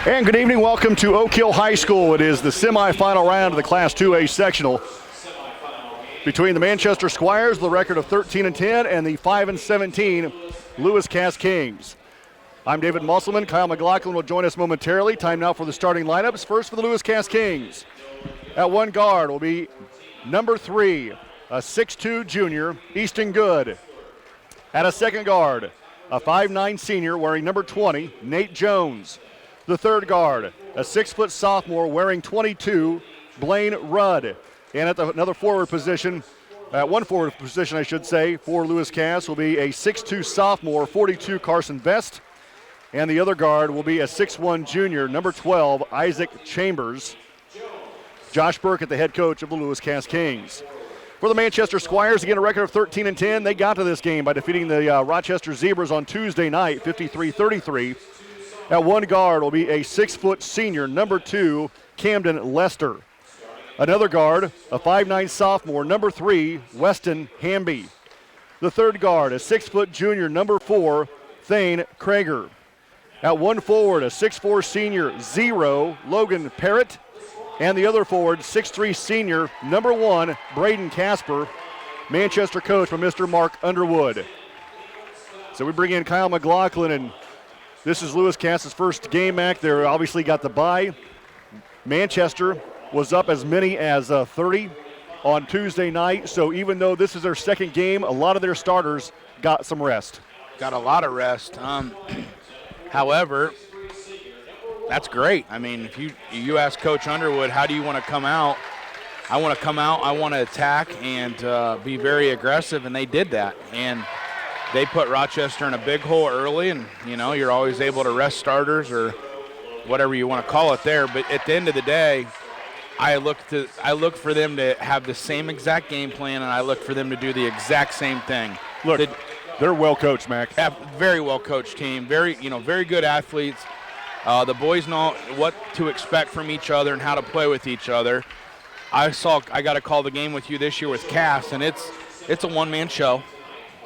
And good evening. Welcome to Oak Hill High School. It is the semifinal round of the Class 2A sectional between the Manchester Squires, the record of 13-10, and the 5-17 Lewis Cass Kings. I'm David Musselman. Kyle McLaughlin will join us momentarily. Time now for the starting lineups. First for the Lewis Cass Kings. At one guard will be number 3, a 6'2 junior, Easton Good. At a second guard, a 5'9 senior wearing number 20, Nate Jones. The third guard, a 6-foot sophomore wearing 22, Blaine Rudd. And at another forward position, at one forward position I should say, for Lewis Cass will be a 6'2 sophomore, 42, Carson Vest. And the other guard will be a 6'1 junior, number 12, Isaac Chambers. Josh Burke at the head coach of the Lewis Cass Kings. For the Manchester Squires, again a record of 13-10. They got to this game by defeating the Rochester Zebras on Tuesday night, 53-33. At one guard will be a 6-foot senior, number 2, Camden Lester. Another guard, a 5'9 sophomore, number 3, Weston Hamby. The third guard, a 6-foot junior, number 4, Thane Krager. At one forward, a 6'4 senior, 0, Logan Parrott. And the other forward, 6'3 senior, number 1, Braden Casper. Manchester coach from Mr. Mark Underwood. So we bring in Kyle McLaughlin, and this is Lewis Cass's first game back. They're obviously got the bye. Manchester was up as many as 30 on Tuesday night. So even though this is their second game, a lot of their starters got some rest. Got a lot of rest. However, that's great. I mean, if you ask Coach Underwood, how do you want to come out? I want to come out, I want to attack and be very aggressive, and they did that. And they put Rochester in a big hole early, and, you know, you're always able to rest starters or whatever you want to call it there. But at the end of the day, I look for them to have the same exact game plan, and I look for them to do the exact same thing. Look, they're well coached, Mac. Very well coached team, very good athletes. The boys know what to expect from each other and how to play with each other. I got to call the game with you this year with Cass, and it's a one-man show.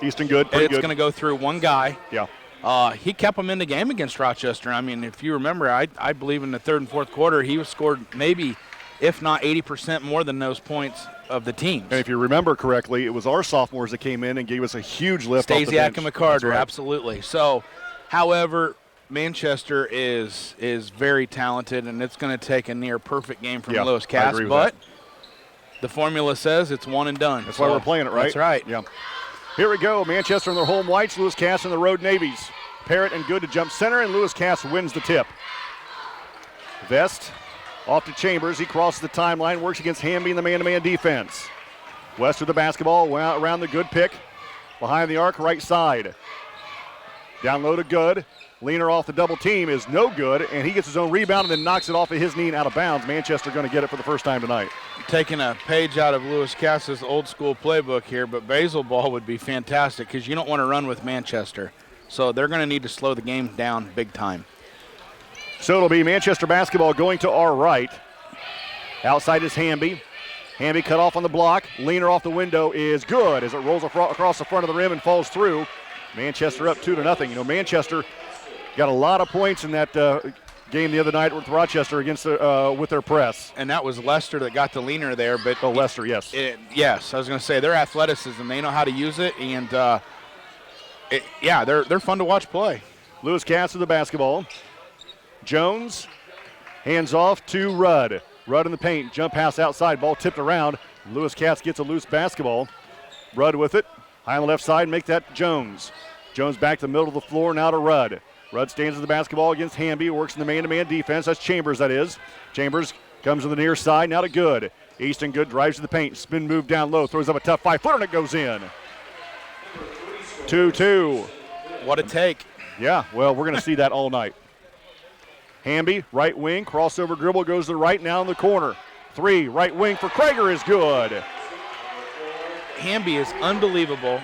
Easton Good, pretty good. It's going to go through one guy. Yeah. He kept them in the game against Rochester. I mean, if you remember, I believe in the third and fourth quarter, he was scored maybe, if not 80% more than those points of the teams. And if you remember correctly, it was our sophomores that came in and gave us a huge lift off the bench. Stasiak and McCarter, right. Absolutely. So, however, Manchester is very talented, and it's going to take a near perfect game from Lewis Cass. I agree with but that. The formula says it's one and done. That's why we're playing it, right? That's right. Yeah. Here we go. Manchester in their home whites, Lewis Cass in the road navies. Parrott and Good to jump center, and Lewis Cass wins the tip. Vest off to Chambers. He crosses the timeline, works against Hamby in the man-to-man defense. West with the basketball, around the Good pick. Behind the arc, right side. Down low to Good. Leaner off the double team is no good, and he gets his own rebound and then knocks it off of his knee and out of bounds. Manchester going to get it for the first time tonight. Taking a page out of Lewis Cass's old school playbook here, but Basil ball would be fantastic because you don't want to run with Manchester. So they're going to need to slow the game down big time. So it'll be Manchester basketball going to our right. Outside is Hamby. Hamby cut off on the block. Leaner off the window is good as it rolls across the front of the rim and falls through. Manchester up 2-0. You know, Manchester got a lot of points in that game the other night with Rochester against with their press. And that was Lester that got the leaner there. But Lester, yes. Yes, I was going to say their athleticism, they know how to use it, and they're fun to watch play. Lewis Cass with the basketball. Jones hands off to Rudd. Rudd in the paint, jump pass outside, ball tipped around. Lewis Cass gets a loose basketball. Rudd with it, high on the left side, make that Jones. Jones back to the middle of the floor, now to Rudd. Rudd stands with the basketball against Hamby, works in the man-to-man defense. That's Chambers, that is. Chambers comes to the near side, now to Good. Easton Good drives to the paint, spin move down low, throws up a tough 5-footer, and it goes in. 2-2. What a take. Yeah, well, we're going to see that all night. Hamby, right wing, crossover dribble, goes to the right, now in the corner. 3, right wing for Krager is good. Hamby is unbelievable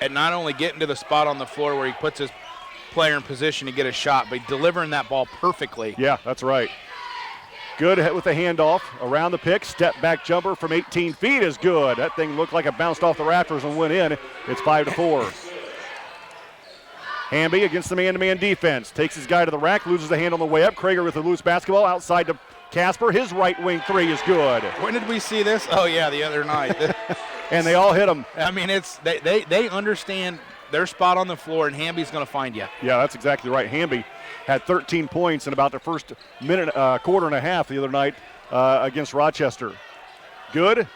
at not only getting to the spot on the floor where he puts his player in position to get a shot, but delivering that ball perfectly. Yeah, that's right. Good with the handoff around the pick. Step back jumper from 18 feet is good. That thing looked like it bounced off the rafters and went in. It's 5-4. Hamby against the man-to-man defense. Takes his guy to the rack, loses the hand on the way up. Krager with a loose basketball outside to Casper. His right wing three is good. When did we see this? Oh, yeah, the other night. And they all hit him. I mean, they understand their spot on the floor, and Hamby's going to find you. Yeah, that's exactly right. Hamby had 13 points in about the first quarter and a half the other night against Rochester. Good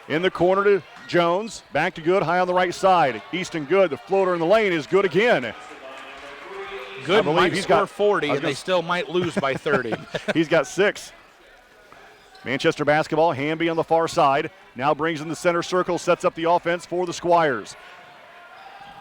in the corner to Jones. Back to Good, high on the right side. Easton Good, the floater in the lane is good again. Good might score 40, and they still might lose by 30. He's got 6. Manchester basketball, Hamby on the far side. Now brings in the center circle, sets up the offense for the Squires.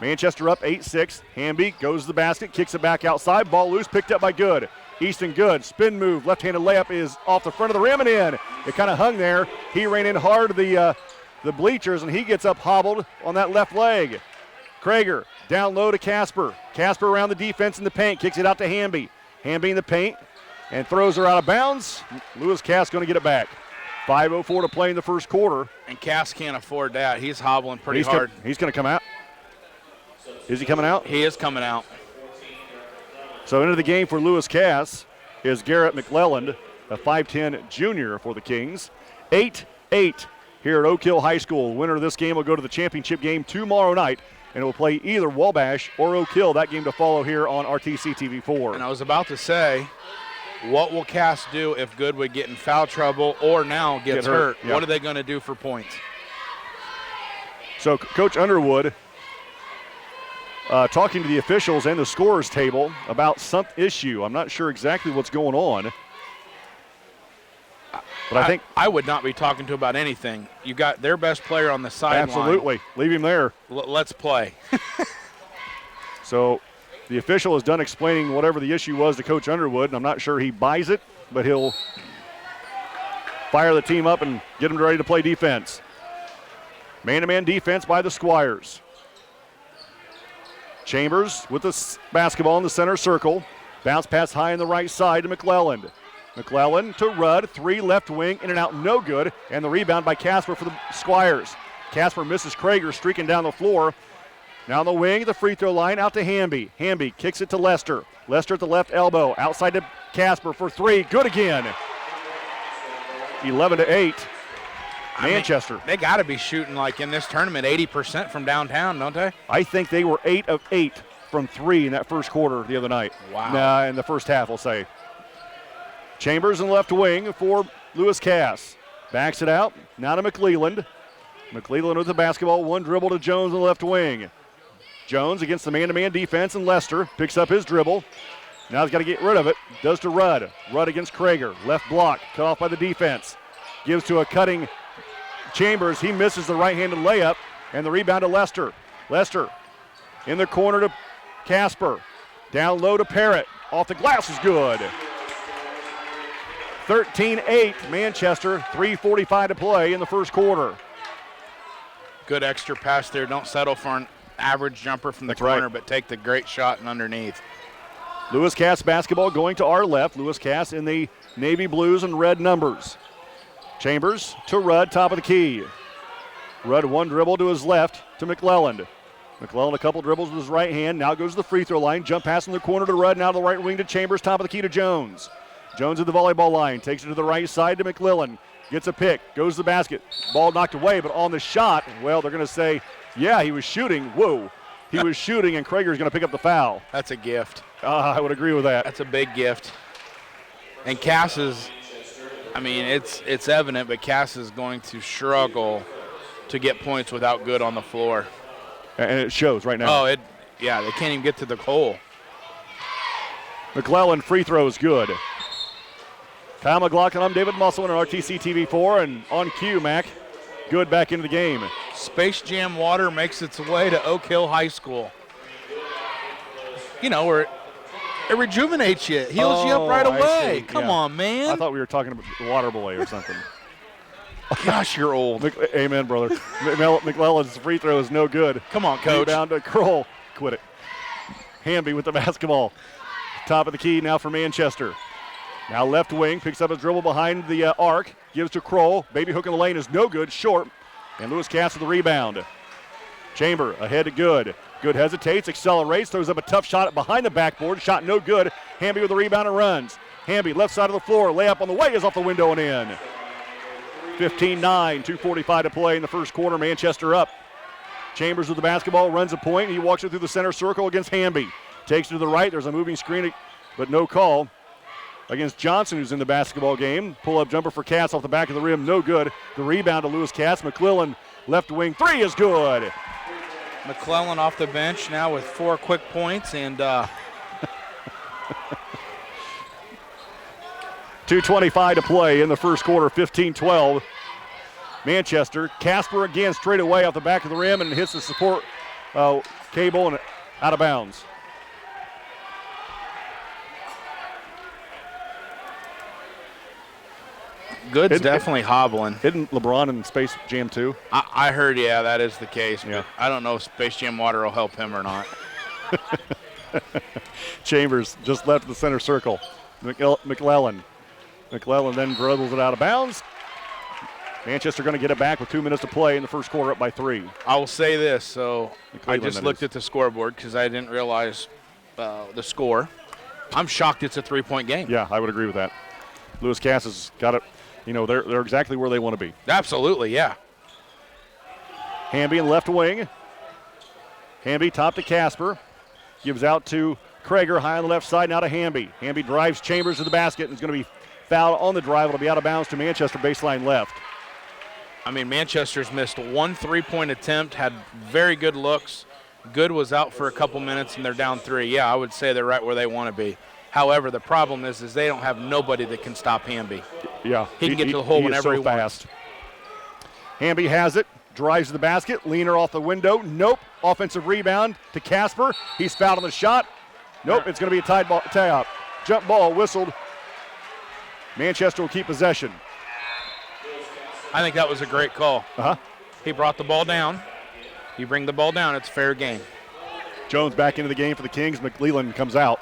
Manchester up 8-6. Hamby goes to the basket, kicks it back outside. Ball loose, picked up by Good. Easton Good, spin move, left-handed layup is off the front of the rim and in. It kind of hung there. He ran in hard to the bleachers, and he gets up hobbled on that left leg. Krager down low to Casper. Casper around the defense in the paint, kicks it out to Hamby. Hamby in the paint and throws her out of bounds. Lewis Cass going to get it back. 5:04 to play in the first quarter. And Cass can't afford that. He's hobbling pretty hard. He's going to come out. Is he coming out? He is coming out. So into the game for Lewis Cass is Garrett McClelland, a 5'10 junior for the Kings. 8-8 here at Oak Hill High School. Winner of this game will go to the championship game tomorrow night, and it will play either Wabash or Oak Hill. That game to follow here on RTC TV4. And I was about to say, what will Cass do if Good would get in foul trouble or now gets hurt? Yeah. What are they going to do for points? So Coach Underwood talking to the officials and the scorers table about some issue. I'm not sure exactly what's going on. But I would not be talking to about anything. You got their best player on the sideline. Absolutely. Leave him there. Let's play. So the official is done explaining whatever the issue was to Coach Underwood, and I'm not sure he buys it, but he'll fire the team up and get them ready to play defense. Man-to-man defense by the Squires. Chambers with the basketball in the center circle. Bounce pass high on the right side to McClelland. McClelland to Rudd, 3 left wing, in and out, no good. And the rebound by Casper for the Squires. Casper misses Krager, streaking down the floor. Now on the wing, the free throw line, out to Hamby. Hamby kicks it to Lester. Lester at the left elbow, outside to Casper for 3, good again. 11-8, Manchester. They got to be shooting, like in this tournament, 80% from downtown, don't they? I think they were 8 of 8 from 3 in that first quarter the other night. Wow. In the first half, we'll say. Chambers in the left wing for Lewis Cass. Backs it out. Now to McClelland. McClelland with the basketball. 1 dribble to Jones in the left wing. Jones against the man-to-man defense, and Lester picks up his dribble. Now he's got to get rid of it. Does to Rudd. Rudd against Krager. Left block. Cut off by the defense. Gives to a cutting Chambers. He misses the right-handed layup, and the rebound to Lester. Lester in the corner to Casper. Down low to Parrott. Off the glass is good. 13-8 Manchester, 3:45 to play in the first quarter. Good extra pass there. Don't settle for an average jumper from the corner, but take the great shot and underneath. Lewis Cass basketball going to our left. Lewis Cass in the navy blues and red numbers. Chambers to Rudd, top of the key. Rudd 1 dribble to his left to McClelland. McClelland a couple dribbles with his right hand. Now goes to the free throw line. Jump pass in the corner to Rudd. Now to the right wing to Chambers, top of the key to Jones. Jones at the volleyball line, takes it to the right side to McClelland. Gets a pick, goes to the basket. Ball knocked away, but on the shot, well, they're going to say, yeah, he was shooting. Whoa. He was shooting, and Krager's going to pick up the foul. That's a gift. I would agree with that. That's a big gift. And Cass is, I mean, it's evident, but Cass is going to struggle to get points without Good on the floor. And it shows right now. Oh, yeah, they can't even get to the hole. McClelland free throw is good. Kyle McLaughlin, I'm David Musselman on RTC TV4, and on cue, Mac. Good back into the game. Space Jam water makes its way to Oak Hill High School. You know, where it rejuvenates you. It heals you up right away. Come on, man. I thought we were talking about the water boy or something. Gosh, you're old. Amen, brother. McClelland's free throw is no good. Come on, coach. Rebound to Kroll. Quit it. Hamby with the basketball. Top of the key now for Manchester. Now left wing, picks up his dribble behind the arc, gives to Kroll. Baby hook in the lane is no good, short. And Lewis Cass with the rebound. Chamber ahead to Good. Good hesitates, accelerates, throws up a tough shot behind the backboard. Shot no good. Hamby with the rebound and runs. Hamby, left side of the floor. Layup on the way is off the window and in. 15-9, 2:45 to play in the first quarter. Manchester up. Chambers with the basketball, runs a point. He walks it through the center circle against Hamby. Takes it to the right. There's a moving screen, but no call against Johnson, who's in the basketball game. Pull-up jumper for Cass off the back of the rim, no good. The rebound to Lewis Cass. McClellan, left wing, three is good. McClellan off the bench now with 4 quick points, and 2:25 to play in the first quarter, 15-12. Manchester. Casper again straight away off the back of the rim and hits the support cable and out of bounds. Good's definitely hobbling. Isn't LeBron in Space Jam 2? I heard, yeah, that is the case. Yeah. But I don't know if Space Jam water will help him or not. Chambers just left the center circle. McClellan then dribbles it out of bounds. Manchester going to get it back with 2 minutes to play in the first quarter, up by 3. I will say this. So I Cleveland, just looked at the scoreboard because I didn't realize the score. I'm shocked it's a 3-point game. Yeah, I would agree with that. Lewis Cass has got it. You know, they're exactly where they want to be. Absolutely, yeah. Hamby in left wing. Hamby top to Casper. Gives out to Krager high on the left side, now to Hamby. Hamby drives Chambers to the basket and is going to be fouled on the drive. It'll be out of bounds to Manchester, baseline left. I mean, Manchester's missed 1 3-point attempt, had very good looks. Good was out for a couple minutes, and they're down 3. Yeah, I would say they're right where they want to be. However, the problem is they don't have nobody that can stop Hamby. Yeah. He can get to the hole whenever he wants. wants. Hamby has it, drives to the basket, leaner off the window. Nope. Offensive rebound to Casper. He's fouled on the shot. Nope, it's going to be a tie-up. Jump ball whistled. Manchester will keep possession. I think that was a great call. Uh-huh. He brought the ball down. You bring the ball down, it's fair game. Jones back into the game for the Kings. McClellan comes out.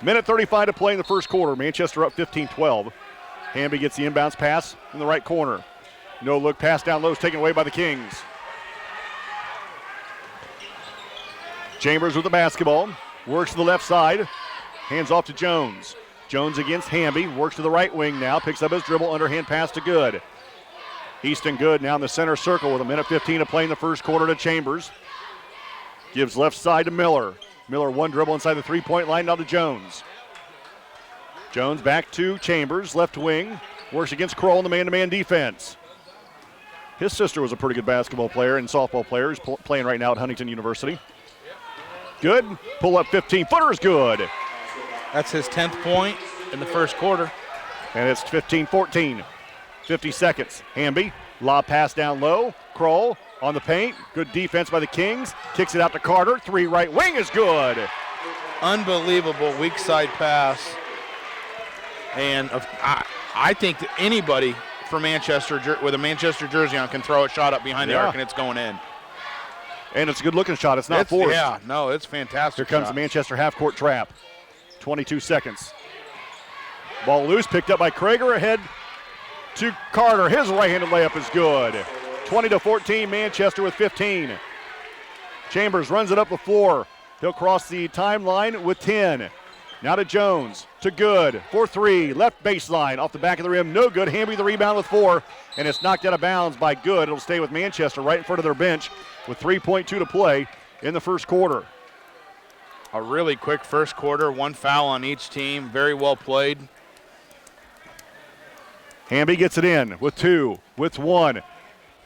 Minute 35 to play in the first quarter. Manchester up 15-12. Hamby gets the inbounds pass in the right corner. No look pass down low is taken away by the Kings. Chambers with the basketball. Works to the left side. Hands off to Jones. Jones against Hamby. Works to the right wing now. Picks up his dribble. Underhand pass to Good. Easton Good now in the center circle with a minute 15 to play in the first quarter to Chambers. Gives left side to Miller. Miller one dribble inside the three-point line, now to Jones. Jones back to Chambers, left wing. Works against Kroll in the man-to-man defense. His sister was a pretty good basketball player and softball player. He's playing right now at Huntington University. Good. Pull-up 15-footer is good. That's his 10th point in the first quarter. And it's 15-14. 50 seconds. Hamby, lob pass down low. Kroll on the paint. Good defense by the Kings. Kicks it out to Carter. 3 right wing is good. Unbelievable weak side pass. And I think that anybody for Manchester with a Manchester jersey on can throw a shot up behind the arc and it's going in. And it's a good-looking shot. It's not forced. Yeah, no, it's fantastic. Here comes the Manchester half-court trap. 22 seconds. Ball loose, picked up by Krager, ahead to Carter. His right-handed layup is good. 20-14, Manchester with 15. Chambers runs it up the floor. He'll cross the timeline with 10. Now to Jones, to Good, for 3, left baseline, off the back of the rim, no good. Hamby the rebound with 4, and it's knocked out of bounds by Good. It'll stay with Manchester right in front of their bench with 3.2 to play in the first quarter. A really quick first quarter, 1 foul on each team, very well played. Hamby gets it in with 2, with 1.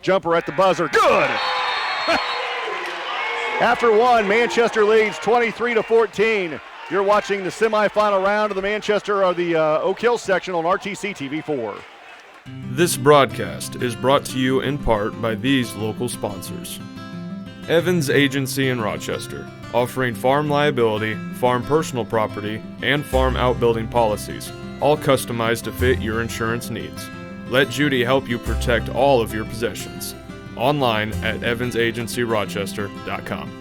Jumper at the buzzer, good! After 1, Manchester leads 23-14. You're watching the semifinal round of the Oak Hill Sectional on RTC TV4. This broadcast is brought to you in part by these local sponsors. Evans Agency in Rochester, offering farm liability, farm personal property, and farm outbuilding policies, all customized to fit your insurance needs. Let Judy help you protect all of your possessions. Online at evansagencyrochester.com.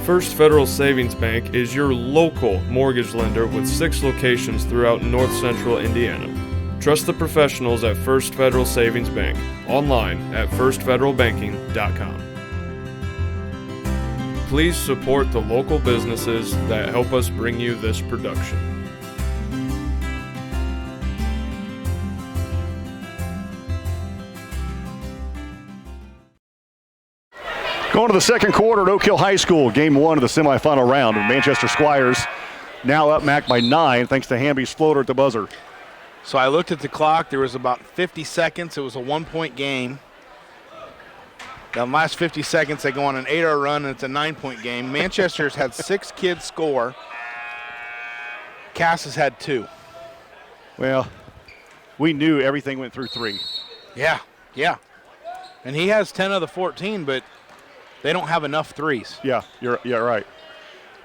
First Federal Savings Bank is your local mortgage lender with 6 locations throughout north central Indiana. Trust the professionals at First Federal Savings Bank. Online at firstfederalbanking.com. Please support the local businesses that help us bring you this production. Going to the second quarter at Oak Hill High School, game one of the semifinal round. Manchester Squires now up Mac by 9 thanks to Hamby's floater at the buzzer. So I looked at the clock. There was about 50 seconds. It was a 1-point game. The last 50 seconds, they go on an 8-hour run, and it's a 9-point game. Manchester's had 6 kids score. Cass has had 2. Well, we knew everything went through 3. Yeah. And he has 10 of the 14, but they don't have enough threes. Yeah, you're right.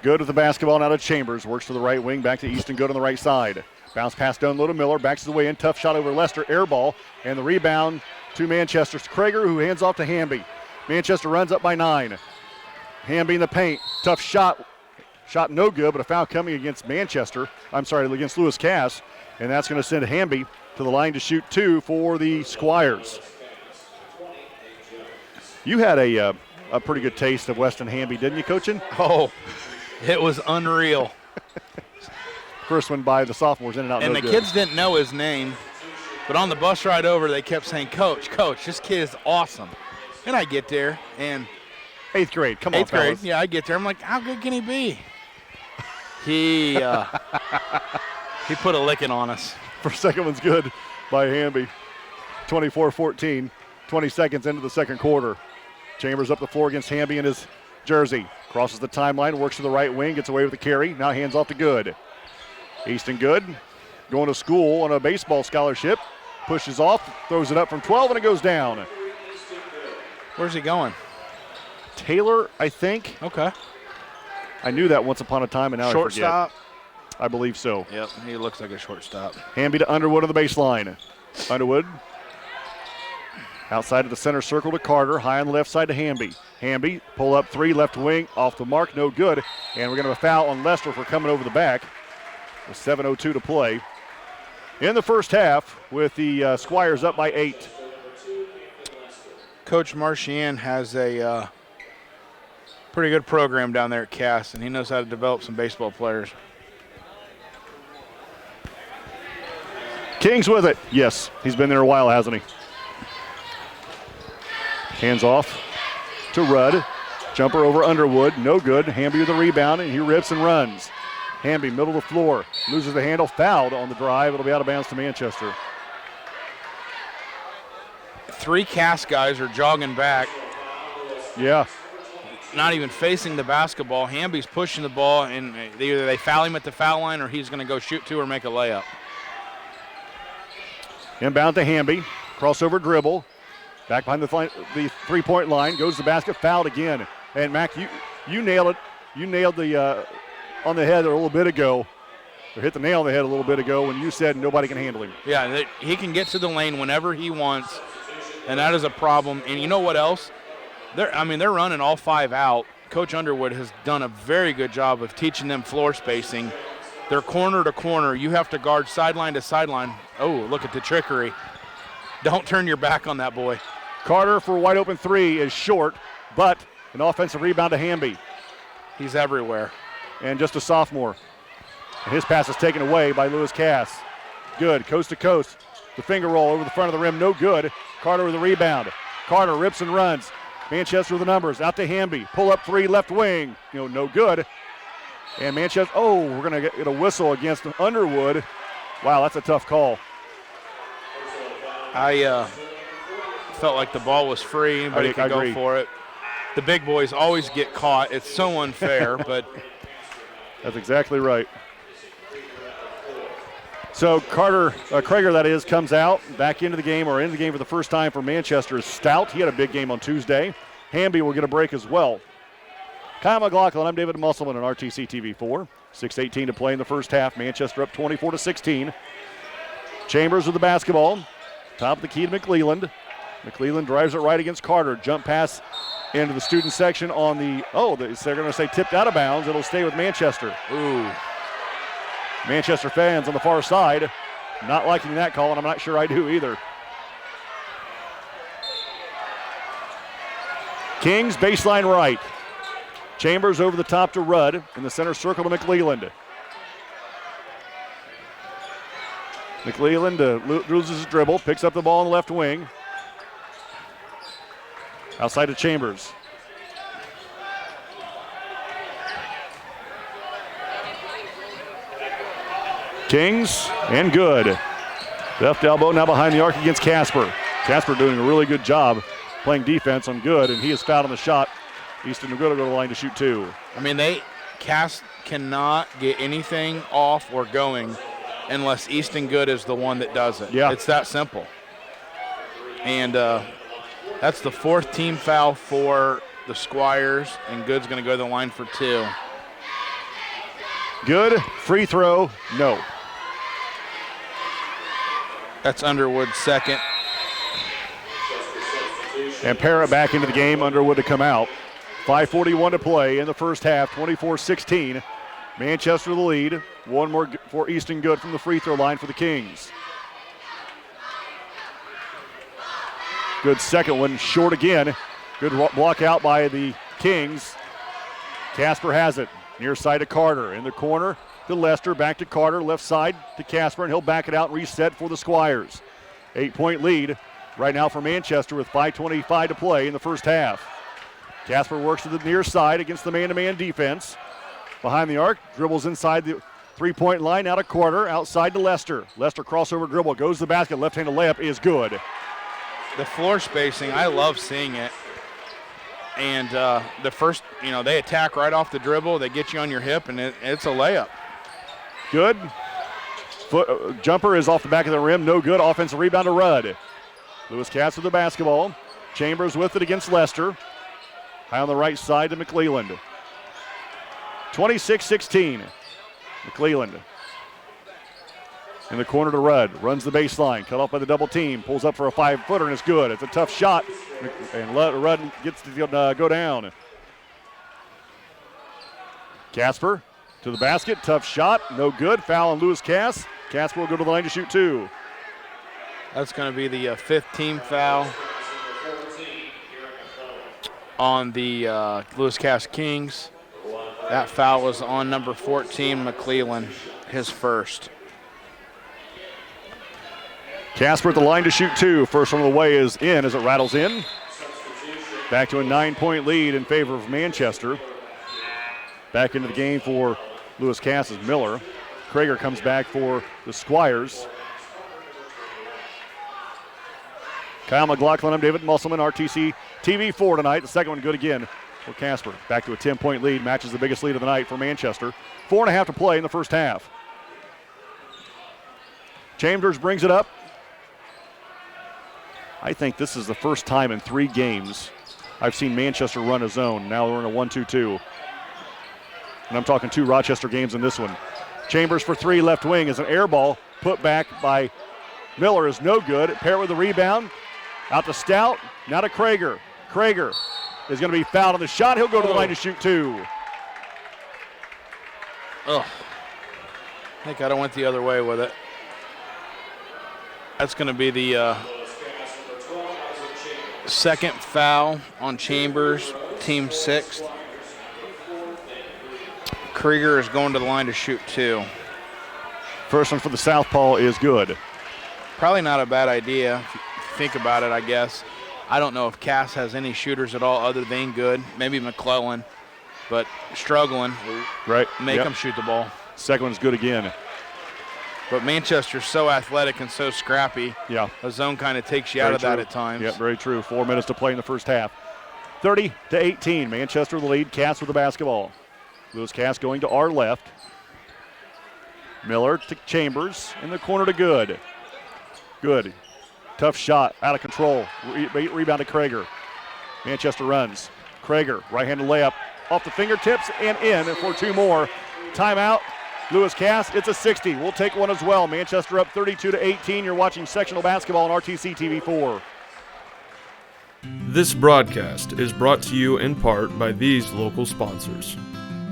Good with the basketball now to Chambers. Works to the right wing, back to Easton Good on the right side. Bounce pass down low to Miller, backs the way in. Tough shot over Lester, air ball. And the rebound to Manchester's Krager, who hands off to Hamby. Manchester runs up by 9. Hamby in the paint. Tough shot. Shot no good, but a foul coming against against Lewis Cass. And that's going to send Hamby to the line to shoot 2 for the Squires. You had a pretty good taste of Weston Hamby, didn't you, coaching? Oh, it was unreal. First one by the sophomores, in and out. And no the good. kids didn't know his name, but on the bus ride over, they kept saying, Coach, this kid is awesome. And I get there, and 8th grade, come on, 8th grade, fellas. yeah, I get there. I'm like, how good can he be? He put a licking on us. First second one's good by Hamby. 24-14, 20 seconds into the second quarter. Chambers up the floor against Hamby in his jersey. Crosses the timeline, works to the right wing, gets away with the carry. Now hands off to Good. Easton Good going to school on a baseball scholarship. Pushes off, throws it up from 12, and it goes down. Where's he going? Taylor, I think. Okay. I knew that once upon a time, and now Shortstop? I forget. I believe so. Yep, he looks like a shortstop. Hamby to Underwood on the baseline. Underwood outside of the center circle to Carter. High on the left side to Hamby. Hamby, pull up 3, left wing, off the mark, no good. And we're going to have a foul on Lester for coming over the back. With 7:02 to play in the first half with the Squires up by 8. Coach Marchand has a pretty good program down there at Cass, and he knows how to develop some baseball players. Kings with it. Yes, he's been there a while, hasn't he? Hands off to Rudd. Jumper over Underwood, no good. Hamby with the rebound, and he rips and runs. Hamby, middle of the floor, loses the handle, fouled on the drive. It'll be out of bounds to Manchester. 3 Cass guys are jogging back, Yeah, not even facing the basketball. Hamby's pushing the ball, and either they foul him at the foul line or he's going to go shoot 2 or make a layup. inbound to Hamby, crossover dribble, back behind the three-point line, goes to the basket, fouled again. And Mac, you nailed it. You nailed the on the head a little bit ago, or hit the nail on the head a little bit ago when you said nobody can handle him. Yeah, he can get to the lane whenever he wants, and that is a problem. And you know what else? They're running all 5 out. Coach Underwood has done a very good job of teaching them floor spacing. They're corner to corner. You have to guard sideline to sideline. Oh, look at the trickery. Don't turn your back on that boy. Carter for a wide open 3 is short, but an offensive rebound to Hamby. He's everywhere. And just a sophomore. And his pass is taken away by Lewis Cass. Good, coast to coast. The finger roll over the front of the rim, no good. Carter with the rebound. Carter rips and runs. Manchester with the numbers, out to Hamby. Pull up 3, left wing, no good. And Manchester, we're going to get a whistle against Underwood. Wow, that's a tough call. I felt like the ball was free. Anybody could go for it. The big boys always get caught. It's so unfair, but that's exactly right. So Carter, Krager that is, comes out back into the game for the first time for Manchester is Stout. He had a big game on Tuesday. Hamby will get a break as well. Kyle McLaughlin, I'm David Musselman on RTC TV4. 6:18 to play in the first half. Manchester up 24-16. Chambers with the basketball. Top of the key to McClelland. McClelland drives it right against Carter. Jump pass into the student section on the, they're going to say tipped out of bounds. It'll stay with Manchester. Ooh. Manchester fans on the far side not liking that call, and I'm not sure I do either. Kings baseline right. Chambers over the top to Rudd. In the center circle to McClelland. McClelland loses his dribble, picks up the ball on the left wing. Outside to Chambers. Kings, and good. Left elbow now behind the arc against Casper. Casper doing a really good job playing defense on Good, and he is fouled on the shot. Easton Good will go to the line to shoot 2. I mean, Cass cannot get anything off or going unless Easton Good is the one that does it. Yeah. It's that simple. And that's the 4th team foul for the Squires, and Good's going to go to the line for 2. Good, free throw, no. That's Underwood's 2nd. And Parrott back into the game, Underwood to come out. 5:41 to play in the first half, 24-16. Manchester the lead. One more for Easton Good from the free throw line for the Kings. Good second one, short again. Good block out by the Kings. Casper has it. Near side to Carter. In the corner to Lester. Back to Carter. Left side to Casper, and he'll back it out and reset for the Squires. 8-point lead right now for Manchester with 5:25 to play in the first half. Casper works to the near side against the man-to-man defense. Behind the arc, dribbles inside the three-point line. Out of Carter. Outside to Lester. Lester crossover dribble. Goes to the basket. Left-handed layup is good. The floor spacing, I love seeing it. And the first, they attack right off the dribble. They get you on your hip, and it's a layup. Good. Jumper is off the back of the rim. No good. Offensive rebound to Rudd. Lewis Cass with the basketball. Chambers with it against Lester. High on the right side to McClelland. 26-16. McClelland. In the corner to Rudd. Runs the baseline. Cut off by the double team. Pulls up for a 5-footer, and it's good. It's a tough shot. And Rudd gets to go down. Casper to the basket. Tough shot. No good. Foul on Lewis Cass. Casper will go to the line to shoot 2. That's going to be the 5th team foul on the Lewis Cass Kings. That foul was on number 14, McClelland, his first. Casper at the line to shoot 2. First one of the way is in as it rattles in. Back to a 9-point lead in favor of Manchester. Back into the game for Lewis Cass is Miller. Krager comes back for the Squires. Kyle McLaughlin, I'm David Musselman, RTC TV4 tonight. The second one good again for Casper. Back to a 10-point lead, matches the biggest lead of the night for Manchester. 4.5 to play in the first half. Chambers brings it up. I think this is the first time in 3 games I've seen Manchester run a zone. Now we're in a 1-2-2. And I'm talking 2 Rochester games in this one. Chambers for 3, left wing is an air ball. Put back by Miller is no good. Parrott with the rebound. Out to Stout. Now to Krager. Krager is going to be fouled on the shot. He'll go to the line to shoot 2. I think I went the other way with it. That's going to be the 2nd foul on Chambers, team 6th. Krieger is going to the line to shoot 2. First one for the Southpaw is good. Probably not a bad idea if you think about it, I guess. I don't know if Cass has any shooters at all other than Good. Maybe McClellan, but struggling. Right. Make them shoot the ball. Second one's good again. But Manchester's so athletic and so scrappy. Yeah. A zone kind of takes you out of that at times. Yeah, very true. 4 minutes to play in the first half. 30-18. Manchester the lead. Cass with the basketball. Lewis Cass going to our left. Miller to Chambers. In the corner to Good. Good. Tough shot. Out of control. Rebound to Krager. Manchester runs. Krager, right-handed layup. Off the fingertips and in for 2 more. Timeout. Lewis Cass, it's a 60. We'll take one as well. Manchester up 32-18. You're watching sectional basketball on RTC TV4. This broadcast is brought to you in part by these local sponsors.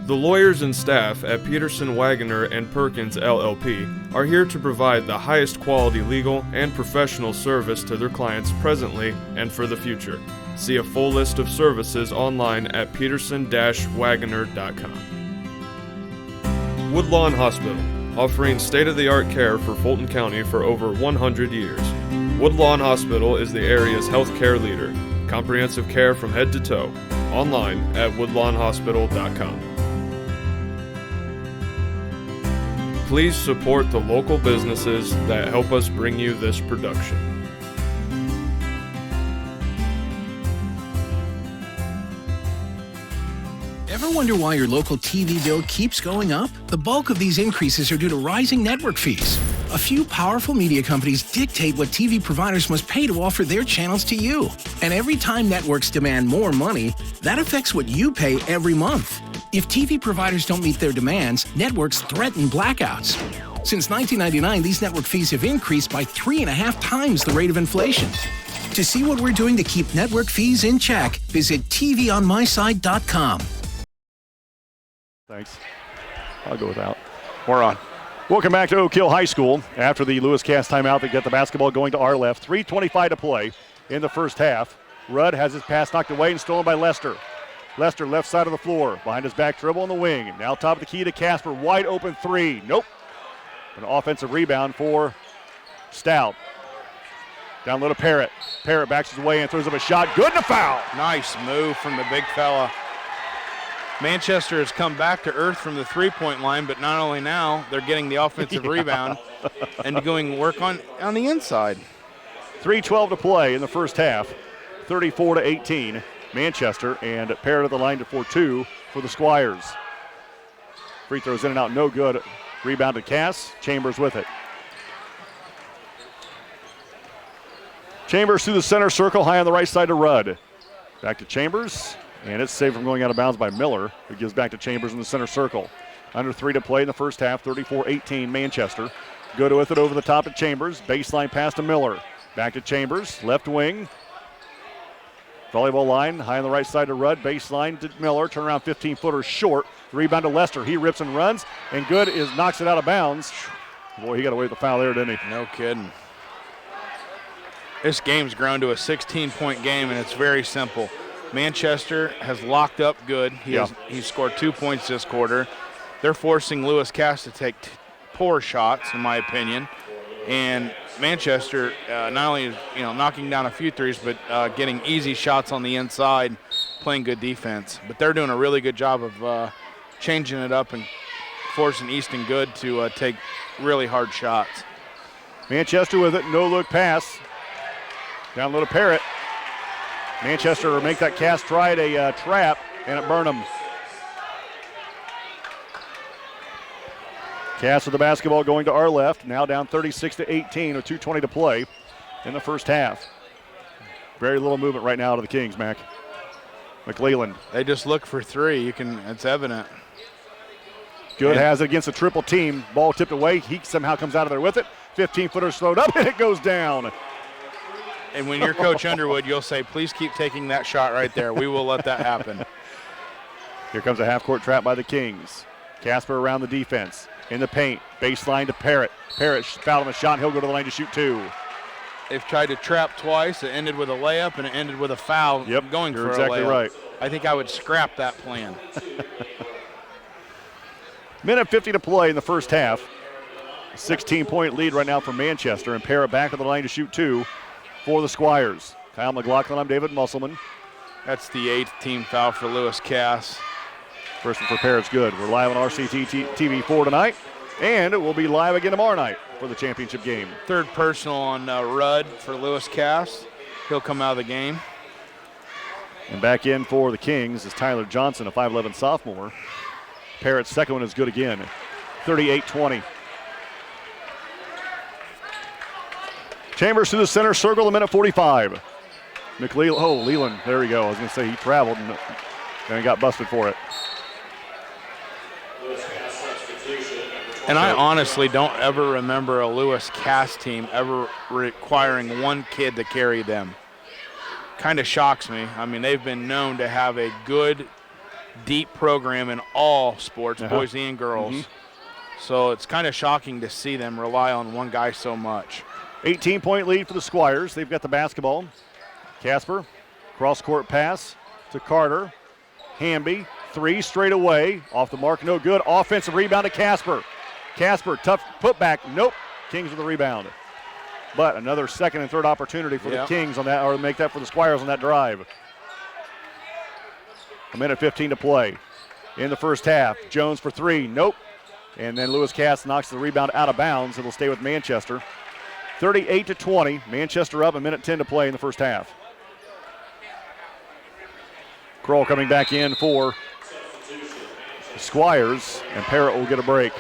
The lawyers and staff at Peterson, Wagoner & Perkins LLP are here to provide the highest quality legal and professional service to their clients presently and for the future. See a full list of services online at peterson-wagoner.com. Woodlawn Hospital, offering state-of-the-art care for Fulton County for over 100 years. Woodlawn Hospital is the area's healthcare leader. Comprehensive care from head to toe. Online at woodlawnhospital.com. Please support the local businesses that help us bring you this production. Ever wonder why your local TV bill keeps going up? The bulk of these increases are due to rising network fees. A few powerful media companies dictate what TV providers must pay to offer their channels to you. And every time networks demand more money, that affects what you pay every month. If TV providers don't meet their demands, networks threaten blackouts. Since 1999, these network fees have increased by 3.5 times the rate of inflation. To see what we're doing to keep network fees in check, visit tvonmyside.com. Thanks. I'll go without. We're on. Welcome back to Oak Hill High School. After the Lewis Cast timeout, they get the basketball going to our left. 3:25 to play in the first half. Rudd has his pass knocked away and stolen by Lester. Lester left side of the floor. Behind his back dribble on the wing. Now top of the key to Casper. Wide open three. Nope. An offensive rebound for Stout. Down low to Parrott. Parrott backs his way and throws up a shot. Good and a foul. Nice move from the big fella. Manchester has come back to earth from the three-point line, but not only now, they're getting the offensive rebound and going work on the inside. 3:12 to play in the first half. 34-18. Manchester, and Parrott at the line for two for the Squires. Free throws in and out, no good. Rebound to Cass. Chambers with it. Chambers through the center circle, high on the right side to Rudd. Back to Chambers. And it's saved from going out of bounds by Miller. It gives back to Chambers in the center circle. Under 3 to play in the first half, 34-18 Manchester. Good with it over the top of Chambers. Baseline pass to Miller. Back to Chambers, left wing. Volleyball line, high on the right side to Rudd. Baseline to Miller, turnaround 15-footer short. Rebound to Lester. He rips and runs, and Good knocks it out of bounds. Boy, he got away with the foul there, didn't he? No kidding. This game's grown to a 16-point game, and it's very simple. Manchester has locked up Good. He's scored 2 points this quarter. They're forcing Lewis Cass to take poor shots, in my opinion. And Manchester not only knocking down a few threes, but getting easy shots on the inside, playing good defense. But they're doing a really good job of changing it up and forcing Easton Good to take really hard shots. Manchester with it, no-look pass. Down low to Parrott. Manchester make that Cass tried a trap, and it burned him. Cass with the basketball going to our left. Now down 36-18 with 2:20 to play in the first half. Very little movement right now to the Kings, Mac. McLeland. They just look for three. It's evident. Good has it against a triple team. Ball tipped away. He somehow comes out of there with it. 15-footer slowed up, and it goes down. And when you're Coach Underwood, you'll say, please keep taking that shot right there. We will let that happen. Here comes a half-court trap by the Kings. Casper around the defense. In the paint. Baseline to Parrott. Parrott fouled him a shot, and he'll go to the line to shoot two. They've tried to trap twice. It ended with a layup, and it ended with a foul. Yep, going you're for exactly a layup. right. I think I would scrap that plan. Minute 50 to play in the first half. 16-point lead right now for Manchester, and Parrott back on the line to shoot two for the Squires. Kyle McLaughlin, I'm David Musselman. That's the 8th team foul for Lewis Cass. First one for Parrott's good. We're live on RCT TV4 tonight, and we'll be live again tomorrow night for the championship game. Third personal on Rudd for Lewis Cass. He'll come out of the game. And back in for the Kings is Tyler Johnson, a 5'11 sophomore. Parrott's second one is good again. 38-20. Chambers to the center circle, a minute 45. Leland, there we go. I was going to say he traveled and then got busted for it. And I honestly don't ever remember a Lewis Cass team ever requiring one kid to carry them. Kind of shocks me. I mean, they've been known to have a good, deep program in all sports, boys and girls. So it's kind of shocking to see them rely on one guy so much. 18-point lead for the Squires. They've got the basketball. Casper Cross-court pass to Carter. Hamby, 3 straight away. Off the mark, no good. Offensive rebound to Casper. Casper, tough putback. Nope. Kings with the rebound. But another second and third opportunity for the Kings on that, or make that for the Squires on that drive. 1:15 to play in the first half. Jones for 3. Nope. And then Lewis Cass knocks the rebound out of bounds. It'll stay with Manchester. 38-20. Manchester up, 1:10 to play in the first half. Kroll coming back in for Squires, and Parrott will get a break.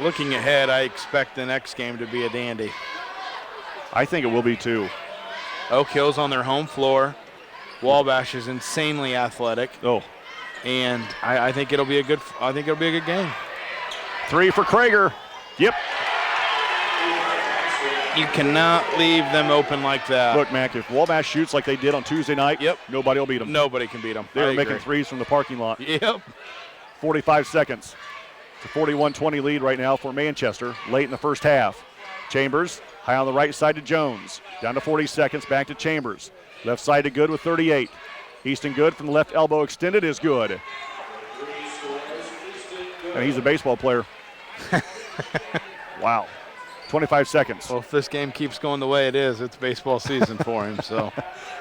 Looking ahead, I expect the next game to be a dandy. I think it will be too. Oak Hill's on their home floor. Wabash is insanely athletic. Oh, and I think it'll be a good. I think it'll be a good game. 3 for Krager. Yep. You cannot leave them open like that. Look, Mac, if Wabash shoots like they did on Tuesday night, nobody will beat them. Nobody can beat them. They're making threes from the parking lot. Yep. 45 seconds. It's a 41-20 lead right now for Manchester late in the first half. Chambers, high on the right side to Jones. Down to 40 seconds, back to Chambers. Left side to Good with 38. Easton Good from the left elbow extended is good. And he's a baseball player. Wow. 25 seconds. Well, if this game keeps going the way it is, it's baseball season for him. So,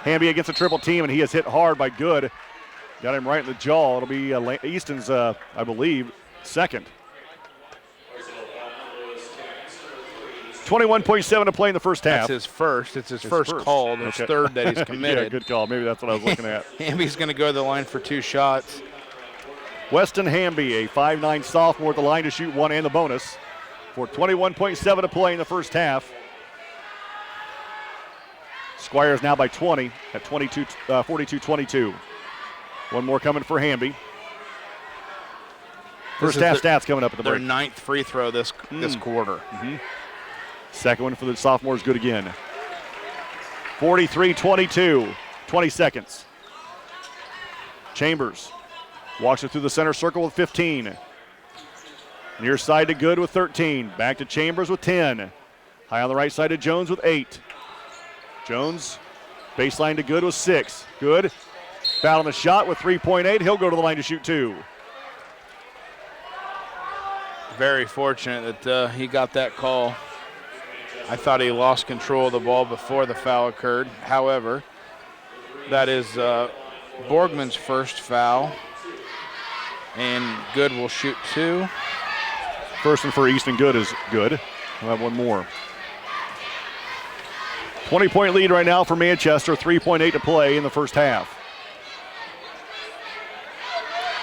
Hamby against a triple team, and he is hit hard by Good. Got him right in the jaw. It'll be Easton's, I believe, second. 21.7 to play in the first half. That's his first. It's his first call. It's third that he's committed. Yeah, good call. Maybe that's what I was looking at. Hamby's going to go to the line for 2 shots. Weston Hamby, a 5'9 sophomore at the line to shoot 1 and the bonus. For 21.7 to play in the first half. Squires now by 20 at 42-22. One more coming for Hamby. First half stats coming up at the break. Their 9th free throw this quarter. Mm-hmm. Second one for the sophomores, good again. 43-22, 20 seconds. Chambers walks it through the center circle with 15. Near side to Good with 13. Back to Chambers with 10. High on the right side to Jones with 8. Jones, baseline to Good with 6. Good, foul on the shot with 3.8. He'll go to the line to shoot 2. Very fortunate that he got that call. I thought he lost control of the ball before the foul occurred. However, that is Borgman's first foul. And Good will shoot 2. First one for Easton Good is good. We'll have one more. 20-point lead right now for Manchester. 3.8 to play in the first half.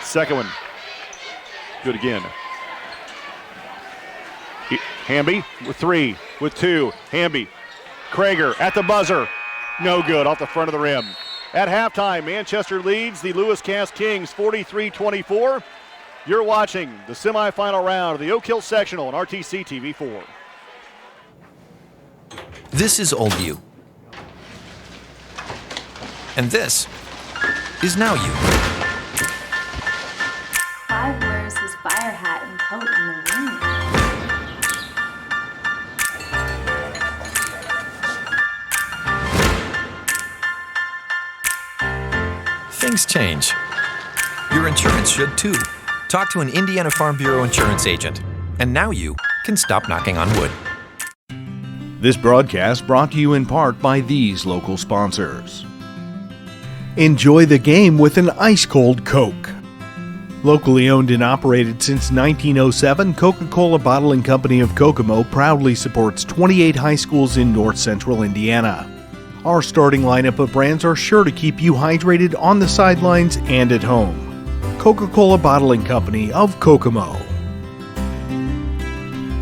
Second one. Good again. Hamby with 3, with 2. Hamby. Krager at the buzzer. No good, off the front of the rim. At halftime, Manchester leads the Lewis Cass Kings 43-24. You're watching the semifinal round of the Oak Hill Sectional on RTC TV 4. This is Old You. And this is Now You. Clive wears his fire hat and coat in the rain. Things change. Your insurance should too. Talk to an Indiana Farm Bureau insurance agent. And now you can stop knocking on wood. This broadcast brought to you in part by these local sponsors. Enjoy the game with an ice-cold Coke. Locally owned and operated since 1907, Coca-Cola Bottling Company of Kokomo proudly supports 28 high schools in north central Indiana. Our starting lineup of brands are sure to keep you hydrated on the sidelines and at home. Coca-Cola Bottling Company of Kokomo.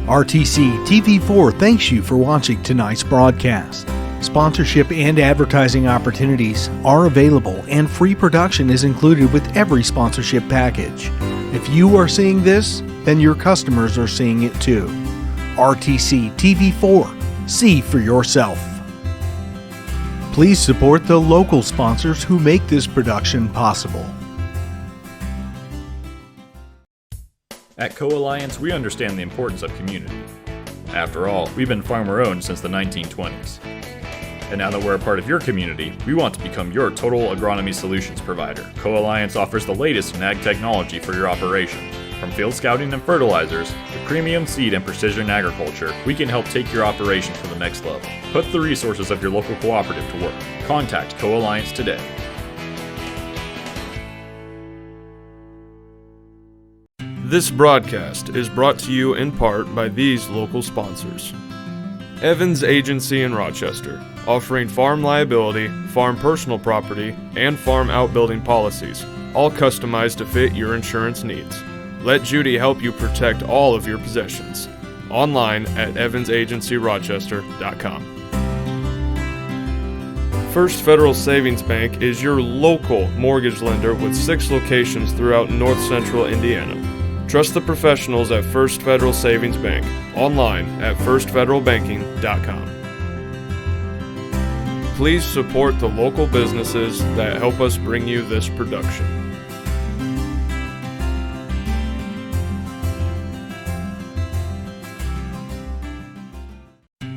RTC TV4 thanks you for watching tonight's broadcast. Sponsorship and advertising opportunities are available, and free production is included with every sponsorship package. If you are seeing this, then your customers are seeing it too. RTC TV4. See for yourself. Please support the local sponsors who make this production possible. At Co-Alliance, we understand the importance of community. After all, we've been farmer-owned since the 1920s. And now that we're a part of your community, we want to become your total agronomy solutions provider. Co-Alliance offers the latest in ag technology for your operation. From field scouting and fertilizers to premium seed and precision agriculture, we can help take your operation to the next level. Put the resources of your local cooperative to work. Contact Co-Alliance today. This broadcast is brought to you in part by these local sponsors. Evans Agency in Rochester, offering farm liability, farm personal property, and farm outbuilding policies, all customized to fit your insurance needs. Let Judy help you protect all of your possessions. Online at evansagencyrochester.com. First Federal Savings Bank is your local mortgage lender with 6 locations throughout north central Indiana. Trust the professionals at First Federal Savings Bank. Online at firstfederalbanking.com. Please support the local businesses that help us bring you this production.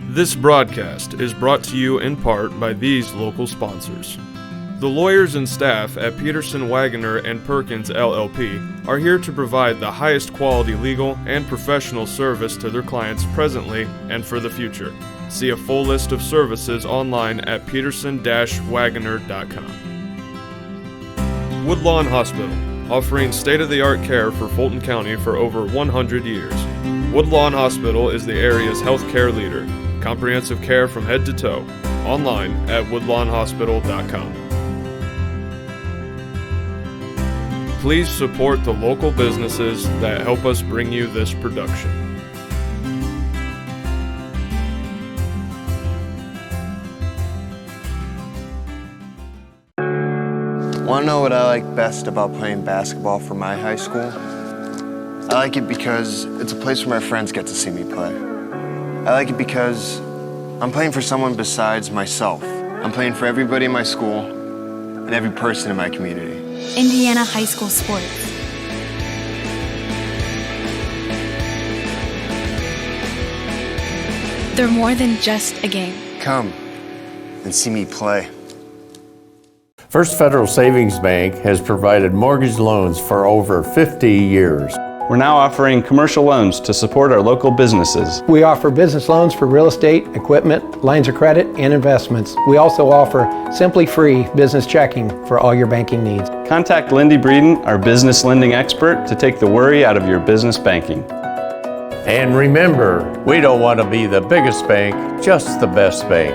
This broadcast is brought to you in part by these local sponsors. The lawyers and staff at Peterson, Wagoner & Perkins LLP are here to provide the highest quality legal and professional service to their clients presently and for the future. See a full list of services online at peterson-wagoner.com. Woodlawn Hospital, offering state-of-the-art care for Fulton County for over 100 years. Woodlawn Hospital is the area's healthcare leader. Comprehensive care from head to toe. Online at woodlawnhospital.com. Please support the local businesses that help us bring you this production. Want to know what I like best about playing basketball for my high school? I like it because it's a place where my friends get to see me play. I like it because I'm playing for someone besides myself. I'm playing for everybody in my school and every person in my community. Indiana high school sports. They're more than just a game. Come and see me play. First Federal Savings Bank has provided mortgage loans for over 50 years. We're now offering commercial loans to support our local businesses. We offer business loans for real estate, equipment, lines of credit, and investments. We also offer Simply Free business checking for all your banking needs. Contact Lindy Breeden, our business lending expert, to take the worry out of your business banking. And remember, we don't want to be the biggest bank, just the best bank.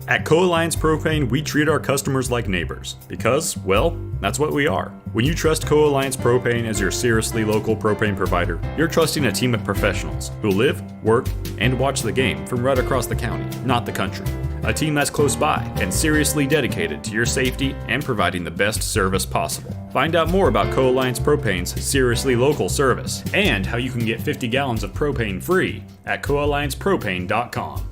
At Co-Alliance Propane, we treat our customers like neighbors because, well, that's what we are. When you trust Co-Alliance Propane as your seriously local propane provider, you're trusting a team of professionals who live, work, and watch the game from right across the county, not the country. A team that's close by and seriously dedicated to your safety and providing the best service possible. Find out more about Co-Alliance Propane's seriously local service and how you can get 50 gallons of propane free at coalliancepropane.com.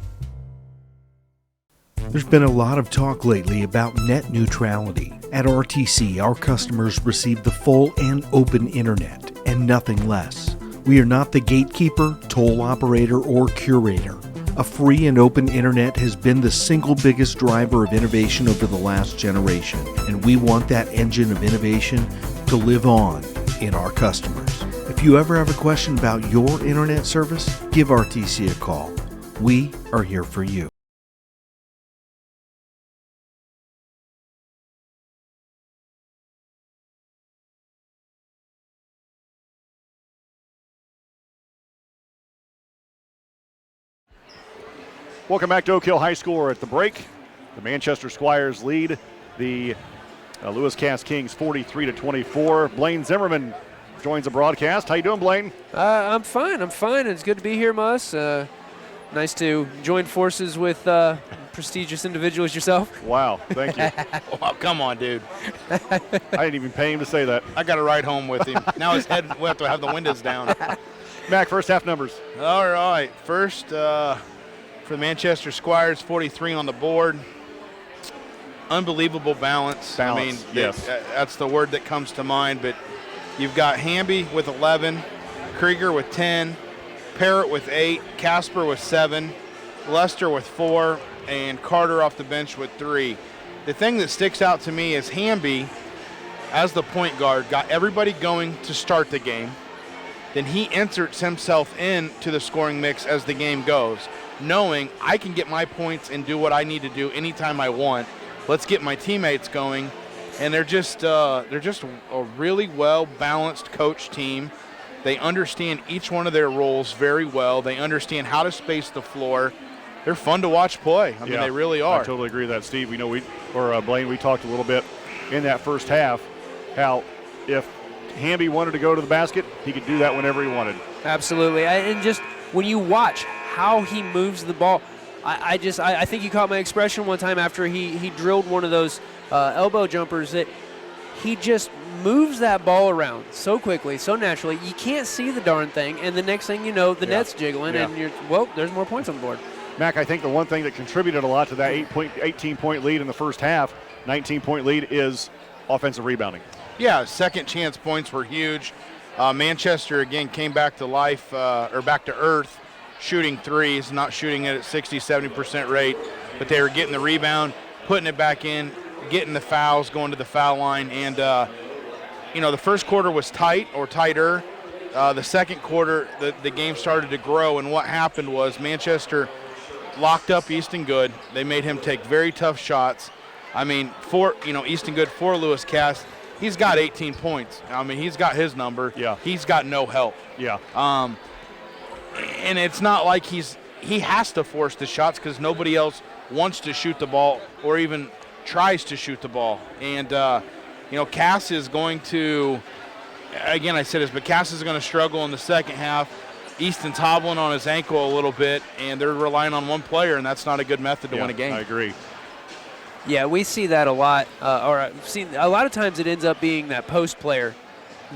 There's been a lot of talk lately about net neutrality. At RTC, our customers receive the full and open internet and nothing less. We are not the gatekeeper, toll operator, or curator. A free and open internet has been the single biggest driver of innovation over the last generation, and we want that engine of innovation to live on in our customers. If you ever have a question about your internet service, give RTC a call. We are here for you. Welcome back to Oak Hill High School. We're at the break. The Manchester Squires lead the Lewis Cass Kings 43-24. Blaine Zimmerman joins the broadcast. How you doing, Blaine? I'm fine. It's good to be here, Mus. Nice to join forces with prestigious individuals yourself. Wow, thank you. Oh, come on, dude. I didn't even pay him to say that. I got to ride home with him. Now his head, we have to have the windows down. Mac, first half numbers. All right. First, for the Manchester Squires, 43 on the board. Unbelievable balance. I mean, yes. That's the word that comes to mind. But you've got Hamby with 11, Krieger with 10, Parrott with 8, Casper with 7, Lester with 4, and Carter off the bench with 3. The thing that sticks out to me is Hamby, as the point guard, got everybody going to start the game. Then he inserts himself into the scoring mix as the game goes, knowing I can get my points and do what I need to do anytime I want. Let's get my teammates going. And they're just a really well-balanced coach team. They understand each one of their roles very well. They understand how to space the floor. They're fun to watch play. I mean, they really are. I totally agree with that, Steve. You know, Blaine, we talked a little bit in that first half how if Hamby wanted to go to the basket, he could do that whenever he wanted. Absolutely. And just when you watch how he moves the ball, I think you caught my expression one time after he drilled one of those elbow jumpers that he just moves that ball around so quickly, so naturally. You can't see the darn thing, and the next thing you know, the net's jiggling, and there's more points on the board. Mac, I think the one thing that contributed a lot to that 18-point lead in the first half, 19-point lead, is offensive rebounding. Yeah, second chance points were huge. Manchester, again, came back to life, or back to earth, shooting threes, not shooting it at 60, 70% rate, but they were getting the rebound, putting it back in, getting the fouls, going to the foul line. And, the first quarter was tight or tighter. The second quarter, the game started to grow, and what happened was Manchester locked up Easton Good. They made him take very tough shots. I mean, Easton Good for Lewis Cass, he's got 18 points. I mean, he's got his number. Yeah. He's got no help. Yeah. And it's not like he has to force the shots because nobody else wants to shoot the ball or even tries to shoot the ball. And, Cass is going to, again, I said this, but Cass is going to struggle in the second half. Easton's hobbling on his ankle a little bit, and they're relying on one player, and that's not a good method to win a game. I agree. Yeah, we see that a lot. I've seen a lot of times it ends up being that post player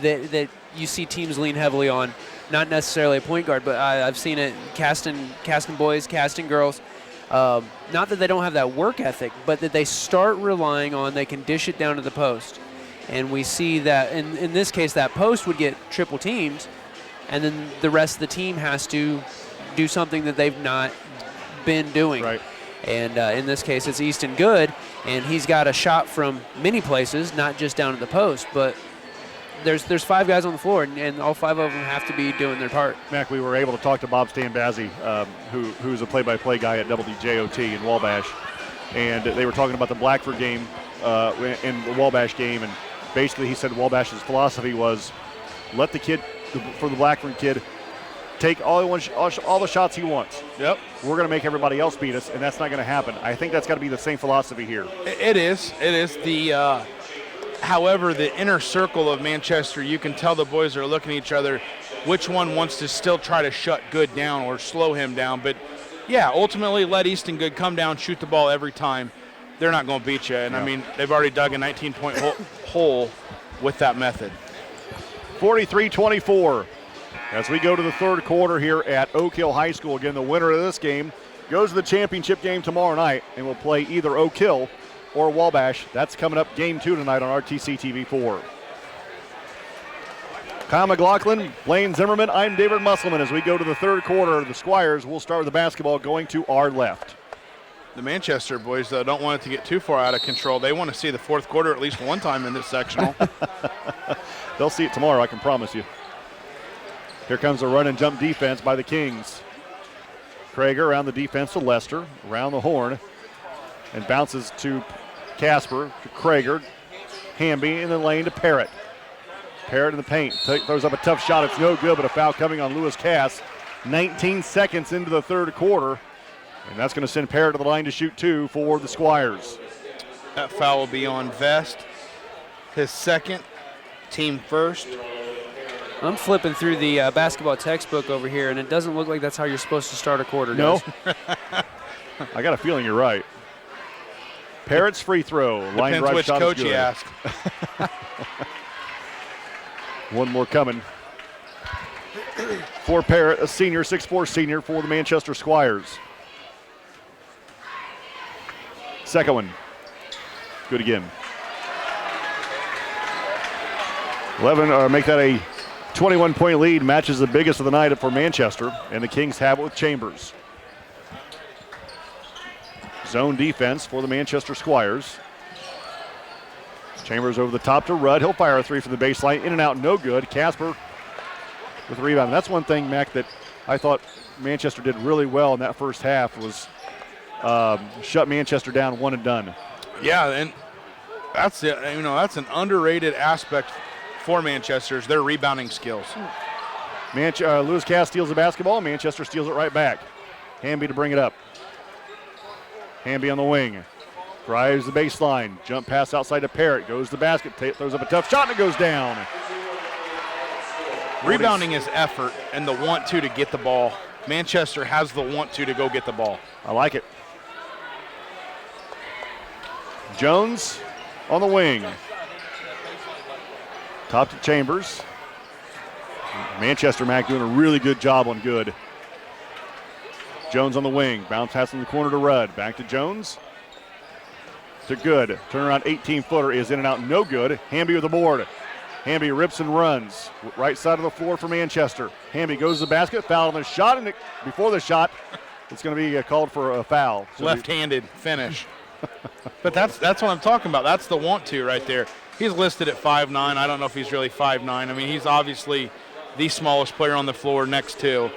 that you see teams lean heavily on. Not necessarily a point guard, but I've seen it casting boys, casting girls. Not that they don't have that work ethic, but that they start relying on they can dish it down to the post. And we see that in this case that post would get triple teamed, and then the rest of the team has to do something that they've not been doing. Right. And in this case, it's Easton Good, and he's got a shot from many places, not just down at the post. But there's 5 guys on the floor, and all 5 of them have to be doing their part. Mac, we were able to talk to Bob Stanbazzi, who's a play-by-play guy at WJOT in Wabash, and they were talking about the Blackford game and the Wabash game, and basically he said Wabash's philosophy was let the kid, for the Blackford kid, take all the shots he wants. Yep. We're going to make everybody else beat us, and that's not going to happen. I think that's got to be the same philosophy here. It is. However, the inner circle of Manchester, you can tell the boys are looking at each other, which one wants to still try to shut Good down or slow him down. But, yeah, ultimately let Easton Good come down, shoot the ball every time. They're not going to beat you. And, I mean, they've already dug a 19-point hole with that method. 43-24. As we go to the third quarter here at Oak Hill High School. Again, the winner of this game goes to the championship game tomorrow night and will play either Oak Hill or Wabash. That's coming up game 2 tonight on RTC TV4. Kyle McLaughlin, Blaine Zimmerman, I'm David Musselman. As we go to the third quarter, the Squires will start with the basketball going to our left. The Manchester boys, though, don't want it to get too far out of control. They want to see the fourth quarter at least one time in this sectional. They'll see it tomorrow, I can promise you. Here comes a run and jump defense by the Kings. Krager around the defense to Lester, around the horn, and bounces to Casper, to Krager, Hamby in the lane to Parrott. Parrott in the paint, throws up a tough shot. It's no good, but a foul coming on Lewis Cass. 19 seconds into the third quarter, and that's going to send Parrott to the line to shoot 2 for the Squires. That foul will be on Vest. His second, team first. I'm flipping through the basketball textbook over here, and it doesn't look like that's how you're supposed to start a quarter. No. I got a feeling you're right. Parrott's free throw. Line Depends drive which shot coach is good. you ask. One more coming. For Parrott, a senior, 6'4" senior for the Manchester Squires. Second one. Good again. 11, make that a 21-point lead matches the biggest of the night for Manchester, and the Kings have it with Chambers. Zone defense for the Manchester Squires. Chambers over the top to Rudd. He'll fire a three from the baseline. In and out, no good. Casper with the rebound. And that's one thing, Mac, that I thought Manchester did really well in that first half was shut Manchester down one and done. Yeah, and that's it. That's an underrated aspect for Manchester's their rebounding skills. Lewis Cass steals the basketball. Manchester steals it right back. Hamby to bring it up. Hamby on the wing. Drives the baseline. Jump pass outside to Parrott. Goes to the basket. Throws up a tough shot and it goes down. Rebounding is effort and the want to get the ball. Manchester has the want to go get the ball. I like it. Jones on the wing. Top to Chambers. Manchester Mac doing a really good job on good. Jones on the wing. Bounce pass in the corner to Rudd. Back to Jones. To Good. Turnaround 18-footer is in and out. No good. Hamby with the board. Hamby rips and runs. Right side of the floor for Manchester. Hamby goes to the basket. Foul on the shot. And before the shot, it's going to be called for a foul. So left-handed finish. But that's what I'm talking about. That's the want to right there. He's listed at 5'9". I don't know if he's really 5'9". I mean, he's obviously the smallest player on the floor next to.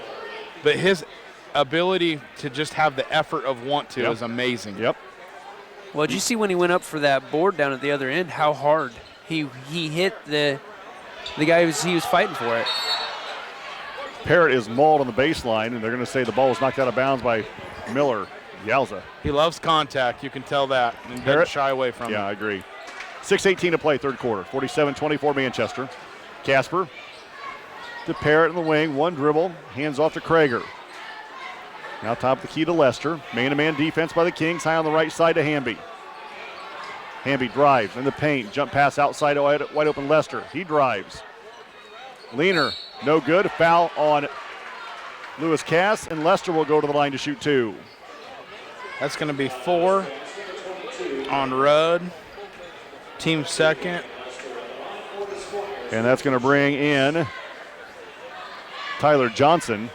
But his ability to just have the effort of want to is amazing. Yep. Well, did you see when he went up for that board down at the other end, how hard he hit the guy he was fighting for it? Parrott is mauled on the baseline, and they're going to say the ball was knocked out of bounds by Miller. Yowza. He loves contact. You can tell that. And doesn't shy away from it. Yeah, I agree. 6:18 to play, third quarter. 47-24 Manchester. Casper to Parrott in the wing. One dribble. Hands off to Krager. Now top of the key to Lester. Man-to-man defense by the Kings. High on the right side to Hamby. Hamby drives in the paint. Jump pass outside to wide open Lester. He drives. Leaner. No good. Foul on Lewis Cass. And Lester will go to the line to shoot two. That's going to be 4 on Rudd. Team second. And that's going to bring in Tyler Johnson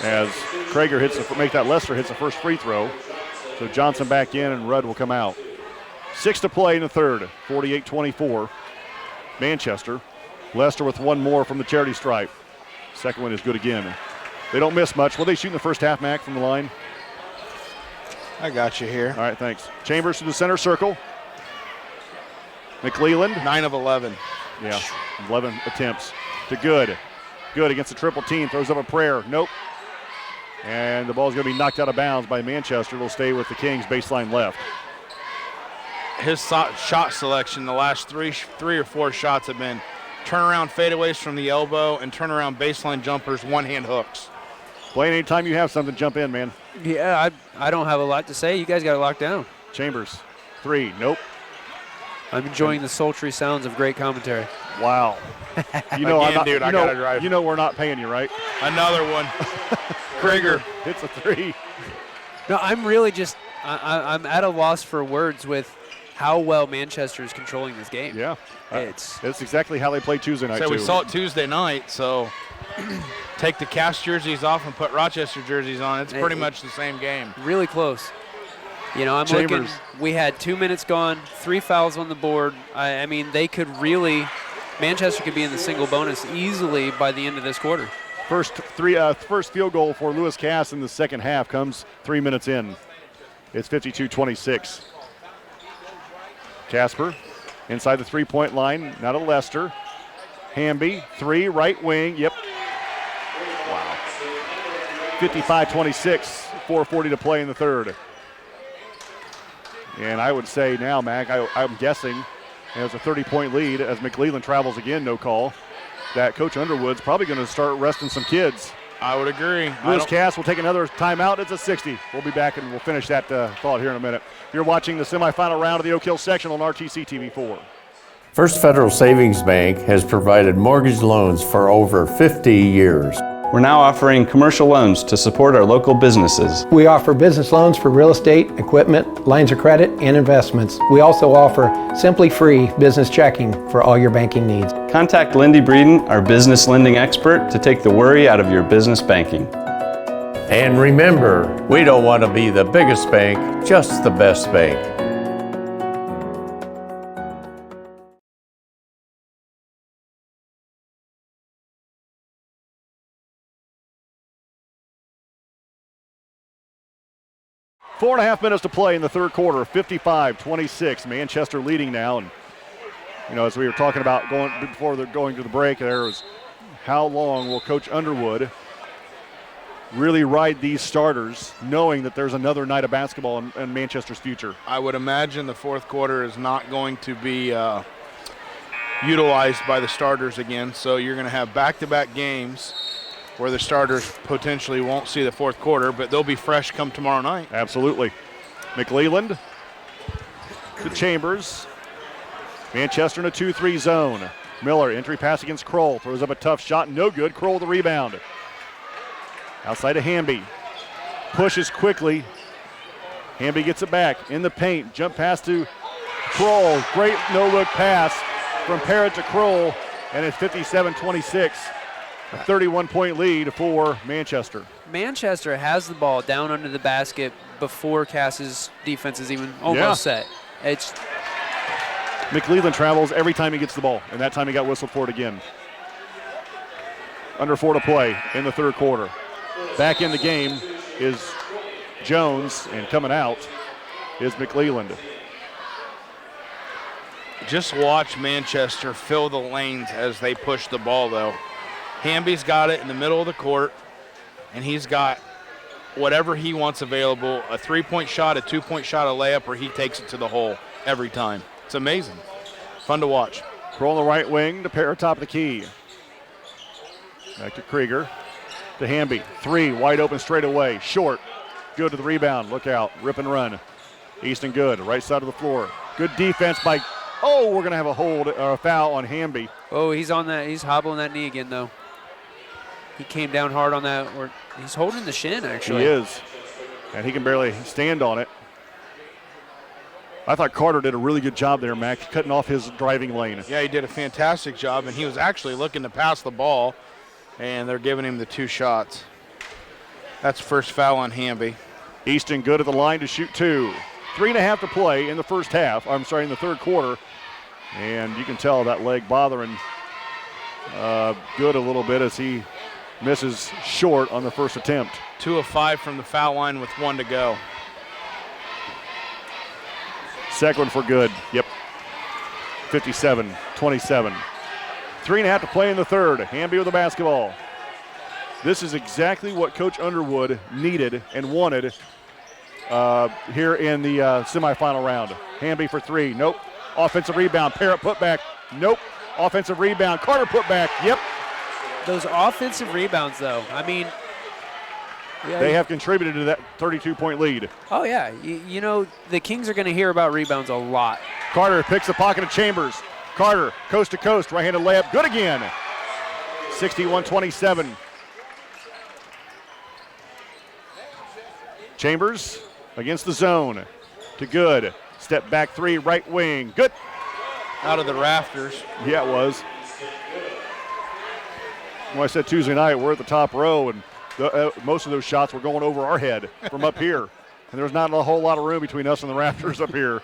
as Krager Lester hits the first free throw. So Johnson back in and Rudd will come out. 6 to play in the third. 48-24. Manchester. Lester with one more from the charity stripe. Second one is good again. They don't miss much. Will they shoot in the first half, Mac, from the line? I got you here. All right, thanks. Chambers to the center circle. McLeland. 9 of 11. Yeah, 11 attempts to Good. Good against the triple team. Throws up a prayer. Nope. And the ball's going to be knocked out of bounds by Manchester. It'll stay with the Kings baseline left. His shot selection, the last three or four shots have been turnaround fadeaways from the elbow and turnaround baseline jumpers, one-hand hooks. Blaine, anytime you have something, jump in, man. Yeah, I don't have a lot to say. You guys got it locked down. Chambers, 3, nope. I'm enjoying the sultry sounds of great commentary. Wow. You know, Again, dude, I gotta drive. You know we're not paying you, right? Another one. Krager hits a 3. No, I'm really just I'm at a loss for words with how well Manchester is controlling this game. Yeah. It's exactly how they played Tuesday night, So we too. saw it Tuesday night, so take the Cass jerseys off and put Rochester jerseys on. It's pretty much the same game. Really close. You know, I'm looking. We had 2 minutes gone, 3 fouls on the board. I mean, they could really, Manchester could be in the single bonus easily by the end of this quarter. First field goal for Lewis Cass in the second half comes 3 minutes in. It's 52-26. Casper inside the three-point line, now to Lester. Hamby, 3, right wing, yep. Wow. 55-26, 4:40 to play in the third. And I would say now, Mac, I'm guessing, as a 30-point lead, as McLeland travels again, no call, that Coach Underwood's probably going to start resting some kids. I would agree. Lewis Cass will take another timeout. It's a 60. We'll be back and we'll finish that thought here in a minute. You're watching the semifinal round of the Oak Hill Sectional on RTC TV4. First Federal Savings Bank has provided mortgage loans for over 50 years. We're now offering commercial loans to support our local businesses. We offer business loans for real estate, equipment, lines of credit, and investments. We also offer Simply Free business checking for all your banking needs. Contact Lindy Breeden, our business lending expert, to take the worry out of your business banking. And remember, we don't want to be the biggest bank, just the best bank. Four and a half minutes to play in the third quarter, 55-26. Manchester leading now. And, as we were talking about before going to the break, there was how long will Coach Underwood really ride these starters, knowing that there's another night of basketball in Manchester's future? I would imagine the fourth quarter is not going to be utilized by the starters again. So you're going to have back-to-back games where the starters potentially won't see the fourth quarter, but they'll be fresh come tomorrow night. Absolutely. McLeland to Chambers. Manchester in a 2-3 zone. Miller, entry pass against Kroll. Throws up a tough shot, no good. Kroll the rebound. Outside to Hamby. Pushes quickly. Hamby gets it back in the paint. Jump pass to Kroll. Great no-look pass from Parrott to Kroll, and it's 57-26. A 31-point lead for Manchester. Manchester has the ball down under the basket before Cass's defense is even almost set. It's McLeland travels every time he gets the ball, and that time he got whistled for it again. Under 4 to play in the third quarter. Back in the game is Jones, and coming out is McLeland. Just watch Manchester fill the lanes as they push the ball, though. Hamby's got it in the middle of the court, and he's got whatever he wants available, a three-point shot, a two-point shot, a layup, or he takes it to the hole every time. It's amazing. Fun to watch. Kroll on the right wing to Parrott, top of the key. Back to Krieger, to Hamby. 3, wide open straight away, short. Good to the rebound, look out, rip and run. Easton Good, right side of the floor. Good defense by, we're going to have a foul on Hamby. Oh, he's on that, he's hobbling that knee again, though. He came down hard on that, or he's holding the shin, actually. He is, and he can barely stand on it. I thought Carter did a really good job there, Max, cutting off his driving lane. Yeah, he did a fantastic job, and he was actually looking to pass the ball, and they're giving him the 2 shots. That's first foul on Hamby. Easton Good at the line to shoot 2. 3.5 to play in the first half. In the third quarter. And you can tell that leg bothering Good a little bit as he misses short on the first attempt. 2 of 5 from the foul line with 1 to go. Second one for Good. Yep. 57-27. 3.5 to play in the third. Hamby with the basketball. This is exactly what Coach Underwood needed and wanted here in the semifinal round. Hamby for 3. Nope. Offensive rebound. Parrott put back. Nope. Offensive rebound. Carter put back. Yep. Those offensive rebounds, though, I mean, they have contributed to that 32-point lead. Oh, yeah. You know, the Kings are going to hear about rebounds a lot. Carter picks the pocket of Chambers. Carter, coast to coast, right-handed layup. Good again. 61-27. Chambers against the zone to Good. Step back 3, right wing. Good. Out of the rafters. Yeah, it was. Well, I said Tuesday night, we're at the top row, and most of those shots were going over our head from up here. And there's not a whole lot of room between us and the rafters up here.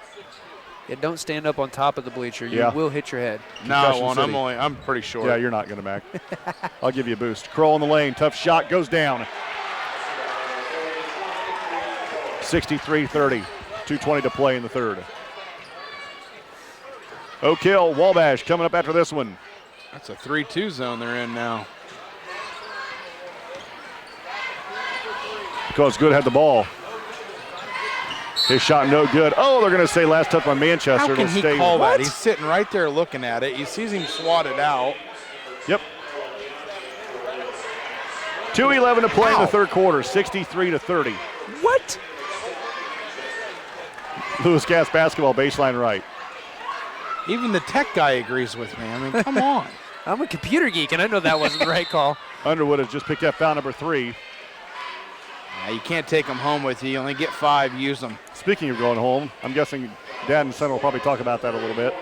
Yeah, don't stand up on top of the bleacher. You will hit your head. No, I won't. I'm pretty short. Yeah, you're not going to, Mac. I'll give you a boost. Kroll in the lane. Tough shot. Goes down. 63-30. 2:20 to play in the third. Oak Hill, Wabash coming up after this one. That's a 3-2 zone they're in now. Because Good had the ball. His shot no good. Oh, they're going to say last touch by Manchester. How can he call that? He's sitting right there looking at it. He sees him swatted out. Yep. 2:11 to play in the third quarter, 63-30. What? Lewis Gas basketball baseline right. Even the tech guy agrees with me. I mean, come on. I'm a computer geek, and I know that wasn't the right call. Underwood has just picked up foul number 3. Yeah, you can't take them home with you. You only get 5, use them. Speaking of going home, I'm guessing Dad and son will probably talk about that a little bit.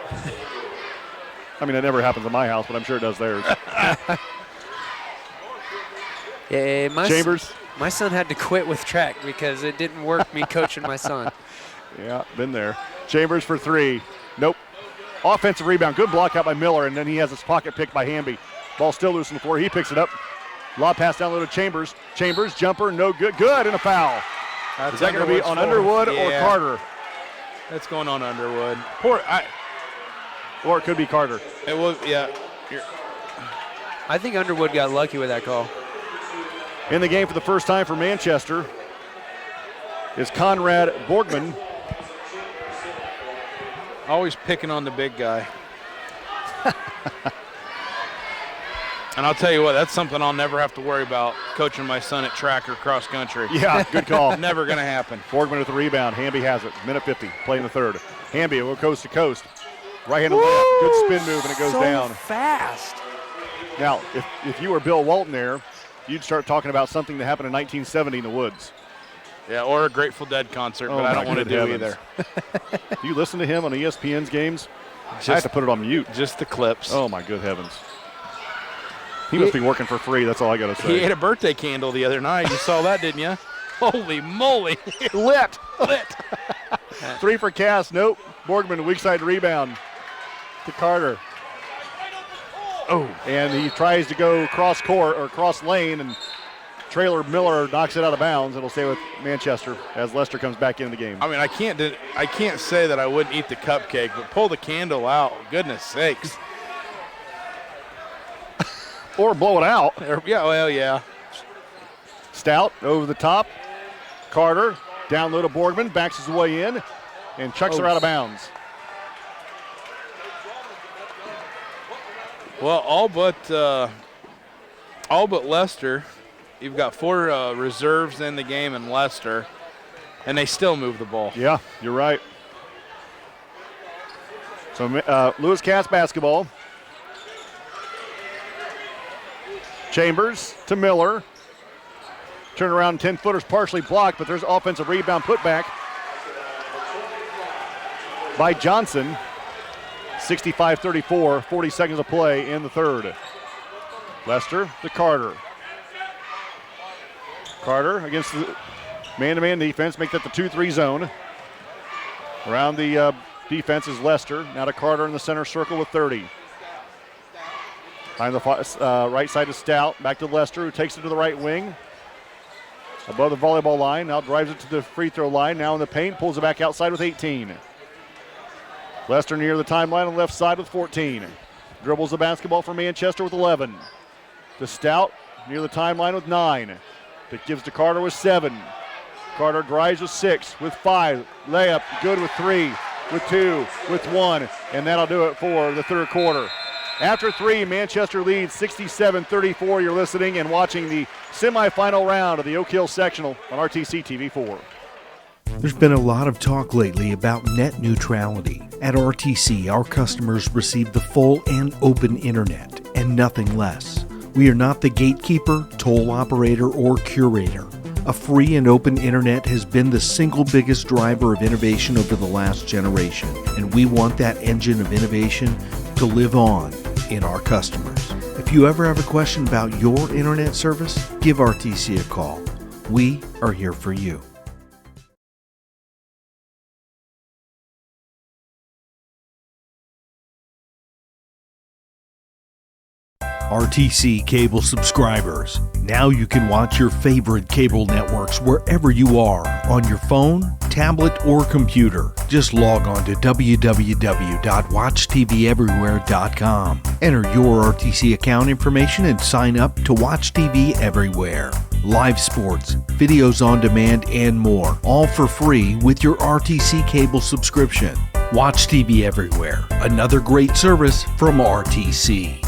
I mean, it never happens in my house, but I'm sure it does theirs. Yeah, Chambers? My son had to quit with track because it didn't work me coaching my son. Yeah, been there. Chambers for 3. Nope. Offensive rebound. Good block out by Miller, and then he has his pocket picked by Hamby. Ball still loose on the floor. He picks it up. Lob pass down low to Chambers. Chambers, jumper, no good. Good, and a foul. Is that going to be on Underwood or Carter? That's going on Underwood. Or it could be Carter. It was, yeah. I think Underwood got lucky with that call. In the game for the first time for Manchester is Conrad Borgman. Always picking on the big guy. And I'll tell you what, that's something I'll never have to worry about coaching my son at track or cross country. Yeah, good call. Never going to happen. Borgman with the rebound. Hamby has it. Minute 50, playing the third. Hamby will go coast to coast. Right-handed layup. Good spin move, and it goes down. Fast. Now, if you were Bill Walton there, you'd start talking about something that happened in 1970 in the woods. Yeah, or a Grateful Dead concert, but I don't want to do either. Do you listen to him on ESPN's games? I have to put it on mute. Just the clips. Oh, my good heavens. He must be working for free. That's all I got to say. He ate a birthday candle the other night. You saw that, didn't you? Holy moly. Lit. 3 for Cass. Nope. Borgman, weak side rebound to Carter. Oh. And he tries to go cross court or cross lane, and Traylor Miller knocks it out of bounds. It'll stay with Manchester as Lester comes back into the game. I mean, I can't say that I wouldn't eat the cupcake, but pull the candle out. Goodness sakes. Or blow it out. Yeah, well, yeah. Stout over the top. Carter down low to Borgman, backs his way in, and chucks her out of bounds. Well, all but Lester. You've got 4 reserves in the game in Lester, and they still move the ball. Yeah, you're right. So Lewis Cass basketball. Chambers to Miller. Turn around, 10-footers partially blocked, but there's offensive rebound put back by Johnson. 65-34, 40 seconds of play in the third. Lester to Carter. Carter against the man-to-man defense, make that the 2-3 zone. Around the defense is Lester. Now to Carter in the center circle with 30. Behind the right side is Stout. Back to Lester, who takes it to the right wing. Above the volleyball line, now drives it to the free throw line. Now in the paint, pulls it back outside with 18. Lester near the timeline on the left side with 14. Dribbles the basketball for Manchester with 11. To Stout near the timeline with 9. That gives to Carter with 7. Carter drives with 6, with 5. Layup, good with 3, with 2, with 1. And that'll do it for the third quarter. After 3, Manchester leads 67-34. You're listening and watching the semifinal round of the Oak Hill Sectional on RTC TV4. There's been a lot of talk lately about net neutrality. At RTC, our customers receive the full and open internet and nothing less. We are not the gatekeeper, toll operator, or curator. A free and open internet has been the single biggest driver of innovation over the last generation, and we want that engine of innovation to live on in our customers. If you ever have a question about your internet service, give RTC a call. We are here for you. RTC cable subscribers. Now you can watch your favorite cable networks wherever you are, on your phone, tablet, or computer. Just log on to www.watchtveverywhere.com. Enter your RTC account information and sign up to watch TV everywhere. Live sports, videos on demand, and more, all for free with your RTC cable subscription. Watch TV everywhere. Another great service from RTC.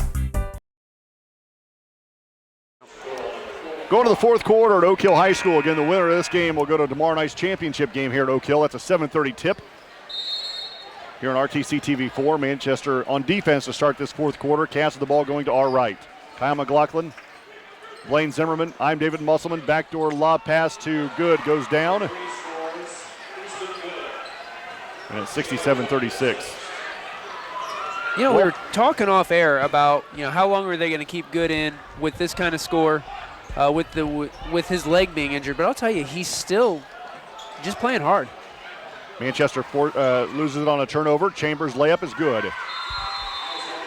Going to the fourth quarter at Oak Hill High School. Again, the winner of this game will go to tomorrow night's championship game here at Oak Hill. That's a 7:30 tip here on RTC TV4. Manchester on defense to start this fourth quarter. Cass with the ball going to our right. Kyle McLaughlin Blaine Zimmerman, I'm David Musselman. Backdoor lob pass to Good goes down. And it's 67-36. We were talking off air about how long are they going to keep Good in with this kind of score, with his leg being injured. But I'll tell you, he's still just playing hard. Manchester loses it on a turnover. Chambers' layup is good.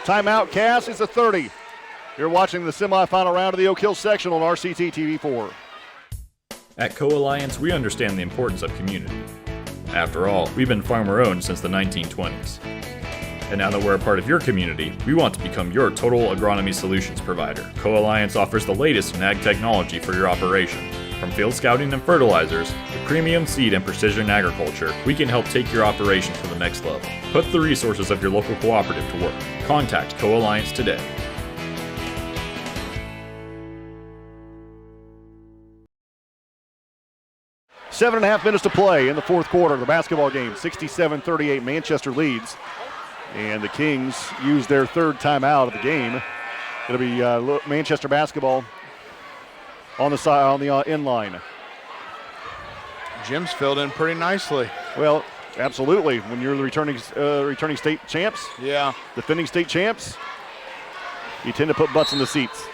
Timeout, Cass. It's a 30. You're watching the semifinal round of the Oak Hill Sectional on RCT TV4. At Co-Alliance, we understand the importance of community. After all, we've been farmer-owned since the 1920s. And now that we're a part of your community, we want to become your total agronomy solutions provider. Co-Alliance offers the latest in ag technology for your operation. From field scouting and fertilizers to premium seed and precision agriculture, we can help take your operation to the next level. Put the resources of your local cooperative to work. Contact Co-Alliance today. Seven and a half minutes to play in the fourth quarter of the basketball game. 67-38, Manchester leads. And the Kings use their third timeout of the game. It'll be Manchester basketball on the side, on the end line. Jim's filled in pretty nicely. Well, absolutely. When you're the returning state champs, defending state champs, you tend to put butts in the seats.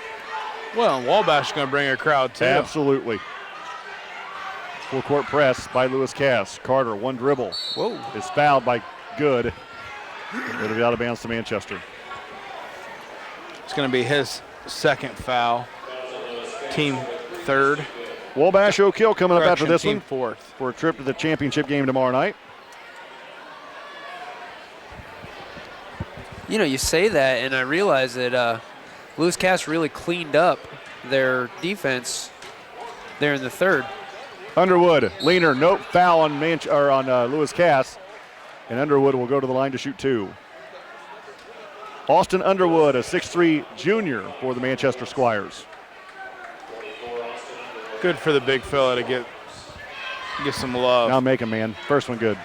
Well, and Wabash is going to bring a crowd too. Absolutely. Full court press by Lewis Cass. Carter, one dribble. Whoa. Is fouled by Good. It'll be out of bounds to Manchester. It's going to be his second foul. Team third. Wabash Oak Hill coming up after this one. Fourth. For a trip to the championship game tomorrow night. You say that, and I realize that Lewis Cass really cleaned up their defense there in the third. Underwood, Leaner, no foul on Lewis Cass. And Underwood will go to the line to shoot two. Austin Underwood, a 6'3 junior for the Manchester Squires. Good for the big fella to get some love. Now make him, man. First one good.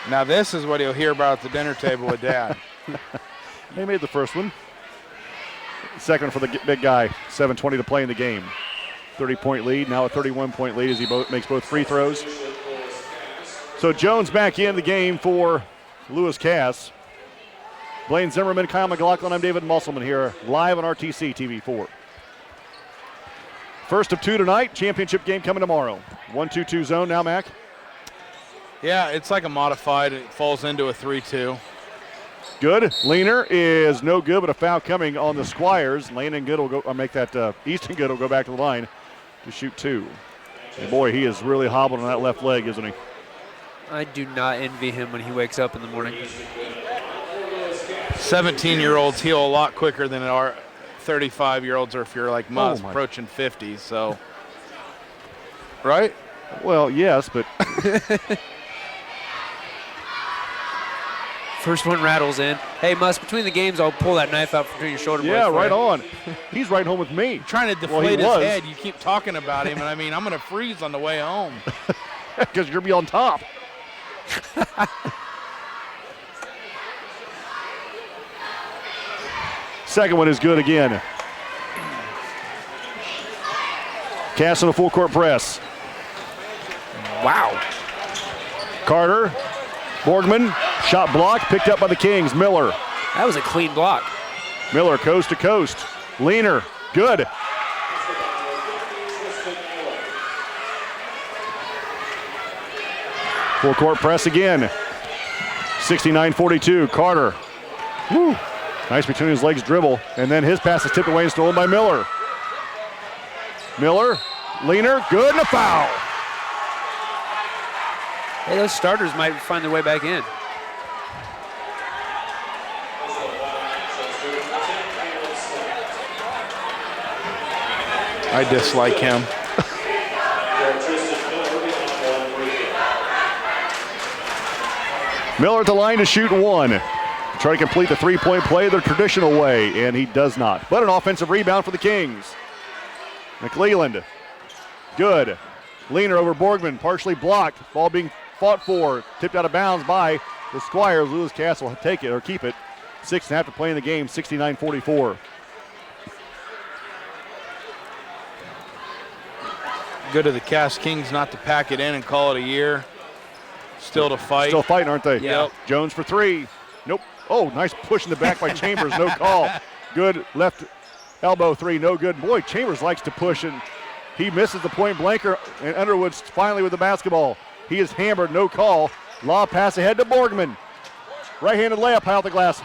Now this is what he'll hear about at the dinner table with Dad. They made the first one. Second for the big guy. 7:20 to play in the game. 30-point lead, now a 31-point lead as he makes both free throws. So Jones back in the game for Lewis Cass. Blaine Zimmerman, Kyle McLaughlin, I'm David Musselman here live on RTC TV4. First of two tonight, championship game coming tomorrow. 1-2-2 zone now, Mac. Yeah, it's like a modified. It falls into a 3-2. Good. Leaner is no good, but a foul coming on the Squires. Landon Good will go make that. Easton Good will go back to the line to shoot two. And boy, he is really hobbled on that left leg, isn't he? I do not envy him when he wakes up in the morning. 17-year-olds heal a lot quicker than our 35-year-olds, or if you're like Muzz, approaching 50. So, right? Well, yes, but first one rattles in. Hey, Muss, between the games, I'll pull that knife out from between your shoulder blades. Yeah, right on. He's right home with me. You're trying to deflate his head. You keep talking about him, and I mean, I'm going to freeze on the way home. Because you're going to be on top. Second one is good again. Cass on a full court press. Wow. Carter, Borgman, shot blocked, picked up by the Kings. Miller. That was a clean block. Miller coast to coast. Leaner, good. Full court press again. 69-42, Carter. Woo. Nice between his legs dribble, and then his pass is tipped away and stolen by Miller. Miller, Leaner, good, and a foul. Hey, those starters might find their way back in. I dislike him. Miller at the line to shoot one. Try to complete the three-point play the traditional way, and he does not. But an offensive rebound for the Kings. McClelland, good. Leaner over Borgman, partially blocked. Ball being fought for, tipped out of bounds by the Squires. Lewis Cass will take it or keep it. 6.5 to play in the game, 69-44. Good of the Cass Kings not to pack it in and call it a year. Still to fight. Still fighting, aren't they? Yep. Jones for 3. Nope. Oh, nice push in the back by Chambers. No call. Good left elbow 3. No good. Boy, Chambers likes to push, and he misses the point blanker, and Underwood's finally with the basketball. He is hammered. No call. Lob pass ahead to Borgman. Right-handed layup, high off the glass.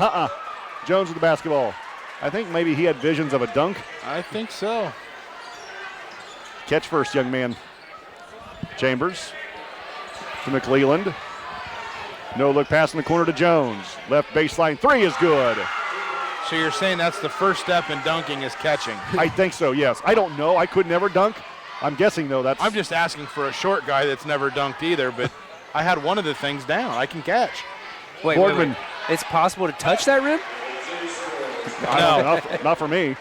Jones with the basketball. I think maybe he had visions of a dunk. I think so. Catch first, young man. Chambers to McLeland. No look pass in the corner to Jones. Left baseline 3 is good. So you're saying that's the first step in dunking is catching? I think so, yes. I don't know. I could never dunk. I'm guessing, though, that's... I'm just asking for a short guy that's never dunked either, but I had one of the things down. I can catch. Wait, Borgman. It's possible to touch that rim? No. Not for me.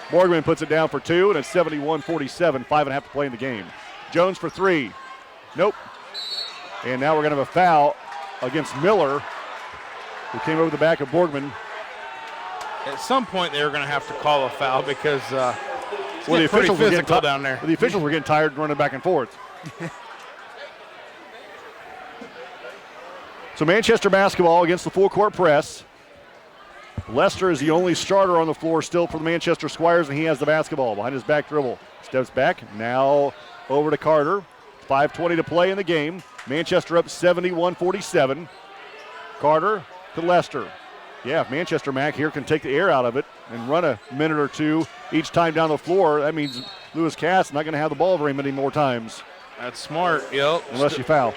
Borgman puts it down for 2, and it's 71-47, 5.5 to play in the game. Jones for 3. Nope. And now we're going to have a foul against Miller, who came over the back of Borgman. At some point, they were going to have to call a foul because it's the pretty officials physical down there. The officials were getting tired running back and forth. So Manchester basketball against the full court press. Lester is the only starter on the floor still for the Manchester Squires, and he has the basketball behind his back dribble. Steps back, now over to Carter. 5:20 to play in the game. Manchester up 71-47. Carter to Lester. Yeah, if Manchester Mac here can take the air out of it and run a minute or two each time down the floor, that means Lewis Cass not going to have the ball very many more times. That's smart, yep. Unless you foul.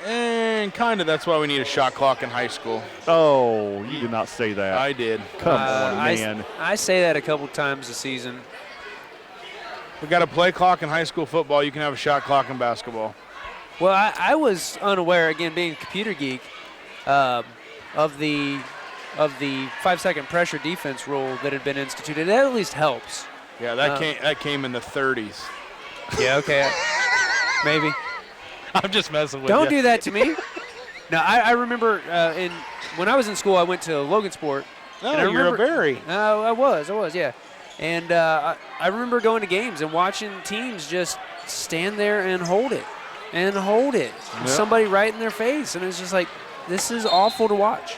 And kind of that's why we need a shot clock in high school. Oh, you did not say that. I did. Come on, man. I say that a couple times a season. We got a play clock in high school football. You can have a shot clock in basketball. Well, I was unaware, again, being a computer geek, of the 5-second pressure defense rule that had been instituted. That at least helps. Yeah, that came in the 30s. Yeah, okay. Maybe. I'm just messing with you. Don't do that to me. No, I remember when I was in school, I went to Logansport. Oh, you're a Berry. I was, yeah. And I remember going to games and watching teams just stand there and hold it. Yep. Somebody right in their face. And it's just like, this is awful to watch.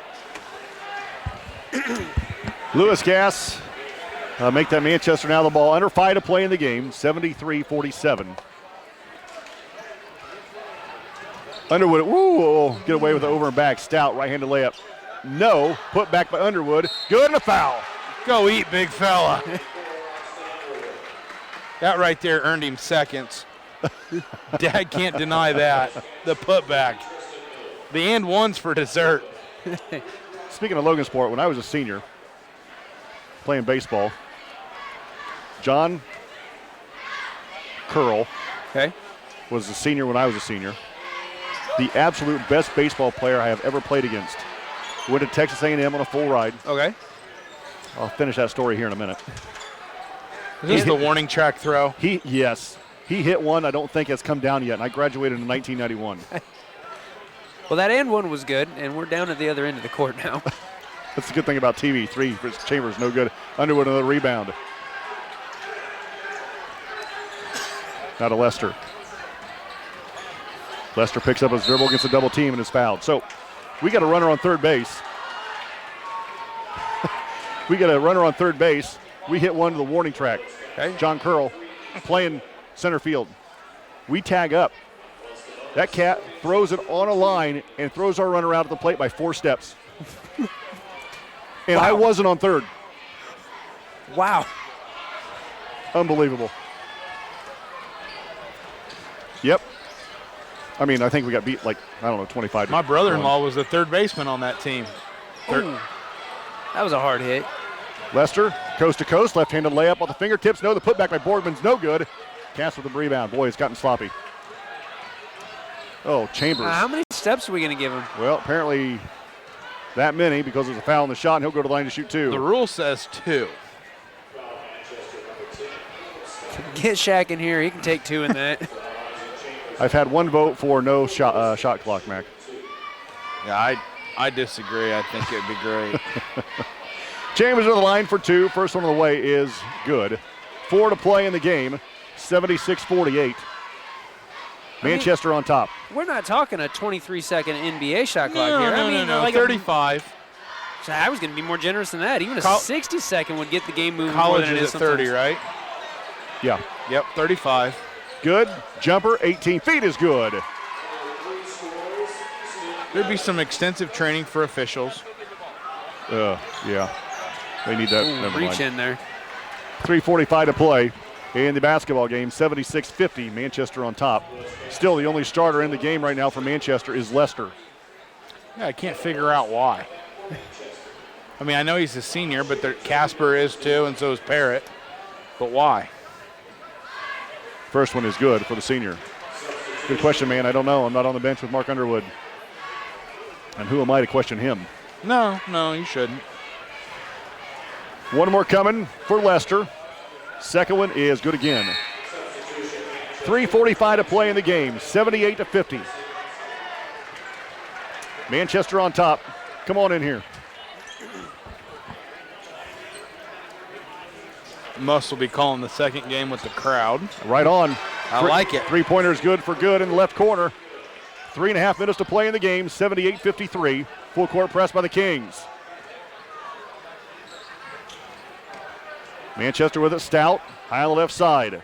Lewis Cass make that Manchester now the ball. Under 5 to play in the game, 73-47. Underwood, get away with the over and back. Stout, right-handed layup. No, put back by Underwood. Good, and a foul. Go eat, big fella. That right there earned him seconds. Dad can't deny that. The putback. The and ones for dessert. Speaking of Logansport, when I was a senior playing baseball, John Curl was a senior when I was a senior. The absolute best baseball player I have ever played against. Went to Texas A&M on a full ride. Okay. I'll finish that story here in a minute. Is this the warning track throw? Yes. He hit one I don't think has come down yet, and I graduated in 1991. Well, that and one was good, and we're down at the other end of the court now. That's the good thing about TV. 3 for Chambers, no good. Underwood, another rebound. Now to Lester. Lester picks up his dribble, gets a double team, and is fouled. So we got a runner on third base. We hit one to the warning track. Okay. John Curl playing center field. We tag up. That cat throws it on a line and throws our runner out at the plate by 4 steps. And I wasn't on third. Wow. Unbelievable. Yep. I mean, I think we got beat 25. My brother-in-law was the third baseman on that team. Ooh, that was a hard hit. Lester, coast to coast, left-handed layup on the fingertips. No, the putback by Boardman's no good. Cass with the rebound. Boy, it's gotten sloppy. Oh, Chambers. How many steps are we going to give him? Well, apparently that many because there's a foul in the shot, and he'll go to the line to shoot 2. The rule says 2. Get Shaq in here. He can take 2 in that. I've had 1 vote for no shot clock, Mac. Yeah, I disagree. I think it'd be great. Chambers on the line for 2. First one on the way is good. 4 to play in the game. 76-48. Manchester on top. We're not talking a 23-second NBA shot clock here. No, like 35. So I was going to be more generous than that. Even a 60-second would get the game moving. College more than it is at 30, right? Yeah. Yep, 35. Good. Jumper, 18 feet is good. There'd be some extensive training for officials. Yeah. They need that. Never Reach mind. in there. 3:45 to play in the basketball game. 76-50. Manchester on top. Still, the only starter in the game right now for Manchester is Lester. Yeah, I can't figure out why. I mean, I know he's a senior, but Casper is too, and so is Parrott. But why? First one is good for the senior. Good question, man. I don't know. I'm not on the bench with Mark Underwood. And who am I to question him? No, you shouldn't. One more coming for Lester. Second one is good again. 3:45 to play in the game. 78-50. Manchester on top. Come on in here. Muss will be calling the second game with the crowd. Right on. I like it. Three-pointer is good for good in the left corner. 3.5 minutes to play in the game. 78-53. Full court press by the Kings. Manchester with it. Stout. High on the left side.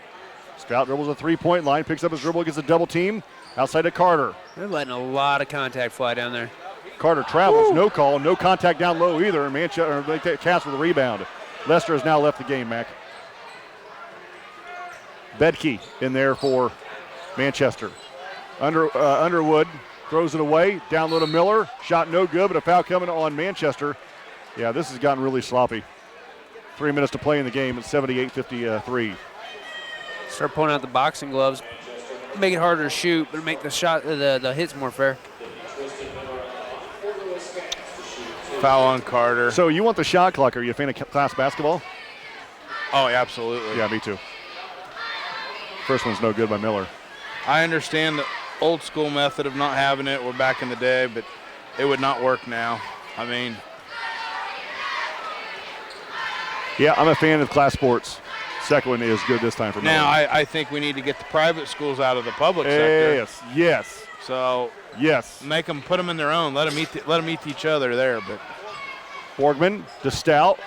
Stout dribbles a three-point line. Picks up his dribble. Gets a double team. Outside to Carter. They're letting a lot of contact fly down there. Carter travels. Woo. No call. No contact down low either. Manchester, they take Cass with a rebound. Lester has now left the game, Mac. Bedke in there for Manchester. Underwood throws it away. Down low to Miller. Shot no good, but a foul coming on Manchester. Yeah, this has gotten really sloppy. 3 minutes to play in the game at 78-53. Start pulling out the boxing gloves. Make it harder to shoot, but make the shot, the hits more fair. Foul on Carter. So you want the shot clock. Are you a fan of class basketball? Oh, absolutely. Yeah, me too. First one's no good by Miller. I understand the old school method of not having it. We're back in the day, but it would not work now. I mean. Yeah, I'm a fan of class sports. Second one is good this time for Miller. Now, I think we need to get the private schools out of the public sector. Yes. So make them, put them in their own. Let them eat each other there. But Borgman to Stout.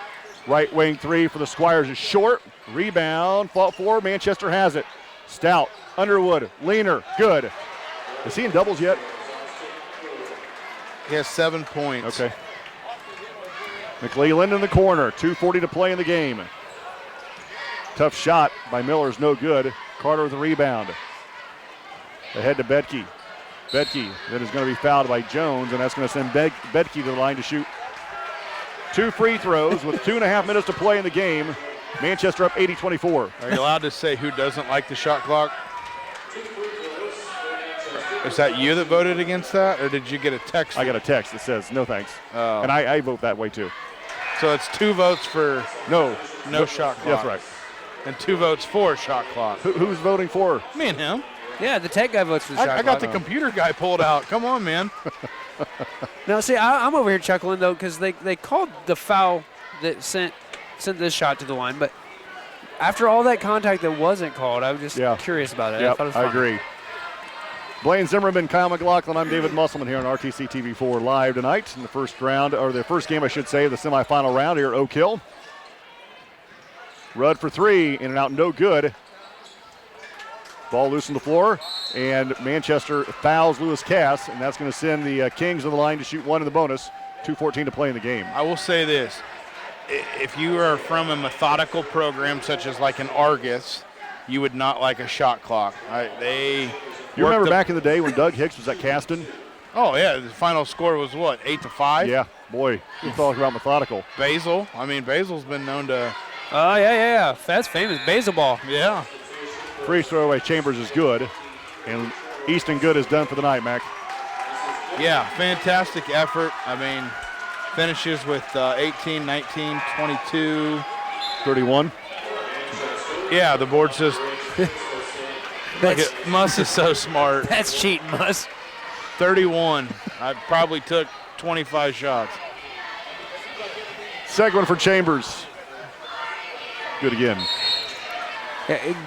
Right wing three for the Squires is short. Rebound, fought for. Manchester has it. Stout, Underwood, Leaner, good. Is he in doubles yet? He has 7 points. Okay. McLeland in the corner. 2:40 to play in the game. Tough shot by Miller is no good. Carter with the rebound. Ahead to Bedke. Bedke that is going to be fouled by Jones, and that's going to send Bedke to the line to shoot 2 free throws with 2.5 minutes to play in the game. Manchester up 80-24. Are you allowed to say who doesn't like the shot clock? Is that you that voted against that, or did you get a text? I got a text that says no thanks. Oh. And I vote that way too. So it's 2 votes for no shot clock. That's right. And 2 votes for shot clock. Who's voting for? Me and him. Yeah, the tech guy votes for the shot clock. I got the computer guy pulled out. Come on, man. Now, see, I'm over here chuckling, though, because they called the foul that sent this shot to the line. But after all that contact that wasn't called, I was just curious about it. Yep, I thought it was fun. I agree. Blaine Zimmerman, Kyle McLaughlin, I'm David Musselman here on RTC TV4 live tonight in the first round, or the first game, I should say, of the semifinal round here at Oak Hill. Rudd for 3, in and out, no good. Ball loose on the floor, and Manchester fouls Lewis Cass, and that's going to send the Kings to the line to shoot 1 in the bonus. 2:14 to play in the game. I will say this. If you are from a methodical program such as like an Argus, you would not like a shot clock. You remember back in the day when Doug Hicks was at Caston? Oh, yeah. The final score was what, 8-5? Yeah, boy. You talk about methodical. Basil. I mean, Basil's been known to. Oh, yeah. That's famous. Basil ball. Yeah. Free throw by Chambers is good. And Easton Good is done for the night, Mac. Yeah, fantastic effort. I mean, finishes with 18, 19, 22. 31. Yeah, the board's just. Muss is so smart. That's cheating, Muss. 31. I probably took 25 shots. Second one for Chambers. Good again.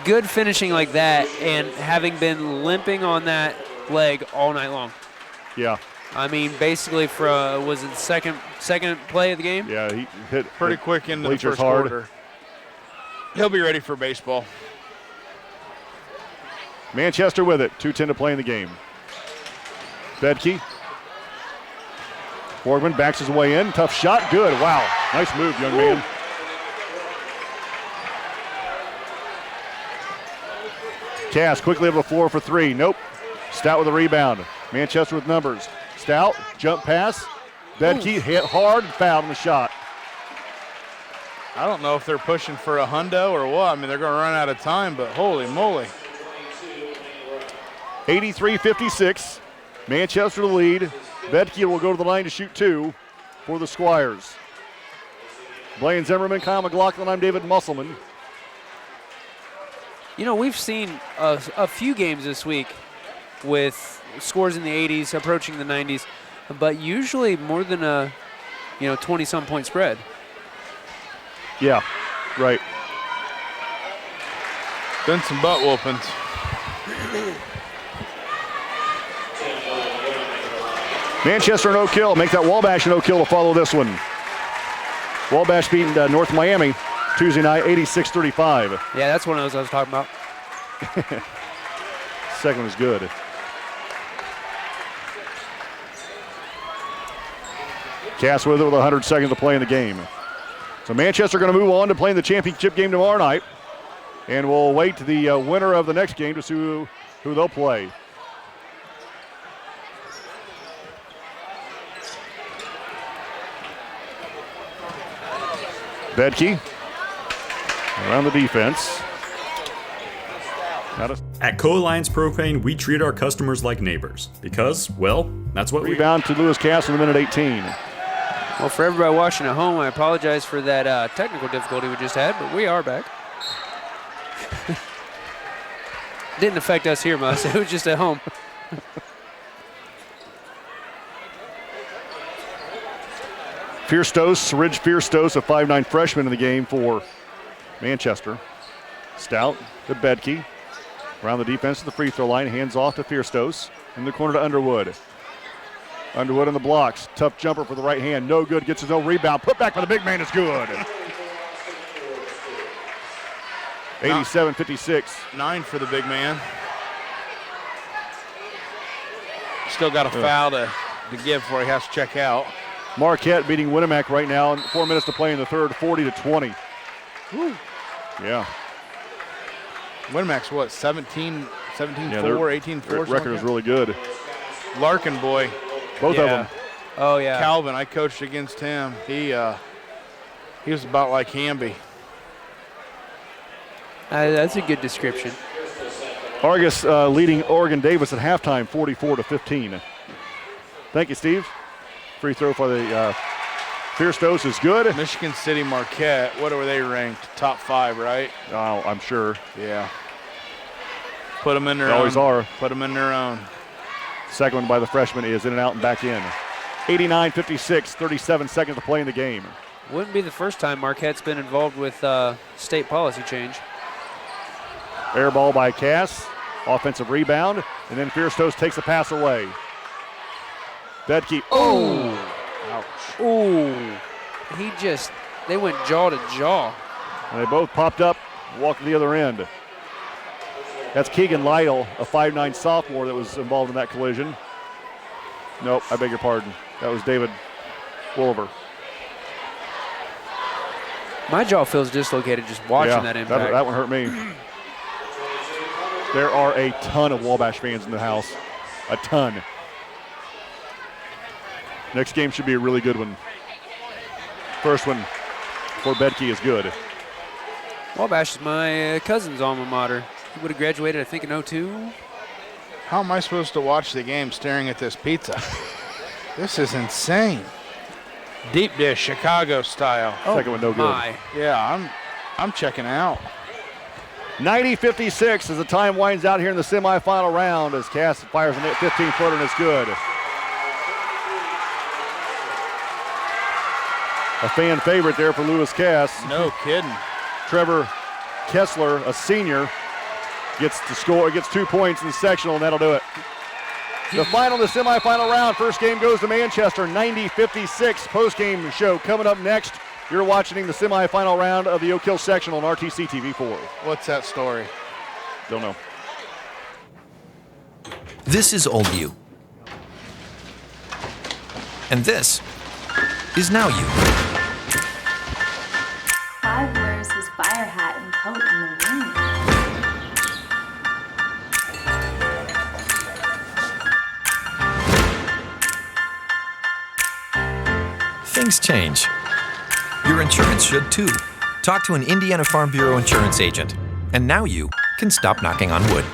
Good finishing like that, and having been limping on that leg all night long. Yeah. I mean, basically, was it the second play of the game? Yeah, he hit pretty quick into the first hard. quarter. He'll be ready for baseball. Manchester with it. 2:10 to play in the game. Bedke. Borgman backs his way in. Tough shot. Good. Wow. Nice move, young man. Cass quickly over the floor for three. Nope. Stout with a rebound. Manchester with numbers. Stout, jump pass. Bedke hit hard and fouled on the shot. I don't know if they're pushing for a hundo or what. I mean, they're going to run out of time, but holy moly. 83-56. Manchester the lead. Bedke will go to the line to shoot two for the Squires. Blaine Zimmerman, Kyle McLaughlin, I'm David Musselman. You know, we've seen a few games this week with scores in the 80s, approaching the 90s, but usually more than a 20-some point spread. Yeah, right. Been some butt whoopings. Manchester and Oak Hill make that Wabash and Oak Hill to follow this one. Wabash beating North Miami Tuesday night, 86-35. Yeah, that's one of those I was talking about. Second one is good. Cass with it with 100 seconds to play in the game. So Manchester going to move on to playing the championship game tomorrow night. And we'll wait to the winner of the next game to see who they'll play. Bedke around the defense. At Co-Alliance Propane, we treat our customers like neighbors because, well, that's what we do. Rebound to Lewis Cass in the minute 18. Well, for everybody watching at home, I apologize for that technical difficulty we just had, but we are back. Didn't affect us here much. It was just at home. Ridge Fierstos, a 5'9" freshman in the game for Manchester. Stout to Bedke. Around the defense to the free throw line, hands off to Fierstos. In the corner to Underwood. Underwood on the blocks. Tough jumper for the right hand. No good. Gets his own rebound. Put back by the big man is good. 87-56. 9 for the big man. Still got a foul to give before he has to check out. Marquette beating Winnemac right now. 4 minutes to play in the third, 40-20. Woo. Yeah. Winnemac's what, 17-4, 18-4? Record is really good. Larkin boy. Both of them. Oh, yeah. Calvin, I coached against him. He was about like Hamby. That's a good description. Argus leading Oregon Davis at halftime, 44-15. Thank you, Steve. Free throw for the Fierstos is good. Michigan City Marquette, what were they ranked? Top 5, right? Oh, I'm sure. Yeah. Put them in their own. They always are. Put them in their own. Second one by the freshman is in and out and back in. 89-56, 37 seconds to play in the game. Wouldn't be the first time Marquette's been involved with state policy change. Air ball by Cass. Offensive rebound. And then Fierstos takes the pass away. Bedke. Oh! Ouch. Ooh. They went jaw to jaw. And they both popped up, walked to the other end. That's Keegan Lytle, a 5'9" sophomore that was involved in that collision. Nope, I beg your pardon. That was David Wolver. My jaw feels dislocated just watching that impact. That one hurt me. There are a ton of Wabash fans in the house. A ton. Next game should be a really good one. First one for Bedke is good. Wabash is my cousin's alma mater. He would have graduated, I think, in 02. How am I supposed to watch the game staring at this pizza? This is insane. Deep dish, Chicago style. Second one no good. Yeah, I'm checking out. 90-56 as the time winds out here in the semifinal round as Cass fires a 15-footer and it's good. A fan favorite there for Lewis Cass. No kidding. Trevor Kessler, a senior, gets 2 points in the sectional, and that'll do it. The final, the semifinal round. First game goes to Manchester, 90-56. Postgame show coming up next. You're watching the semifinal round of the Oak Hill Sectional on RTC TV4. What's that story? Don't know. This is Old You. And this is Now You. Clive wears his fire hat and coat in the rain. Things change. Your insurance should too. Talk to an Indiana Farm Bureau insurance agent. And now you can stop knocking on wood.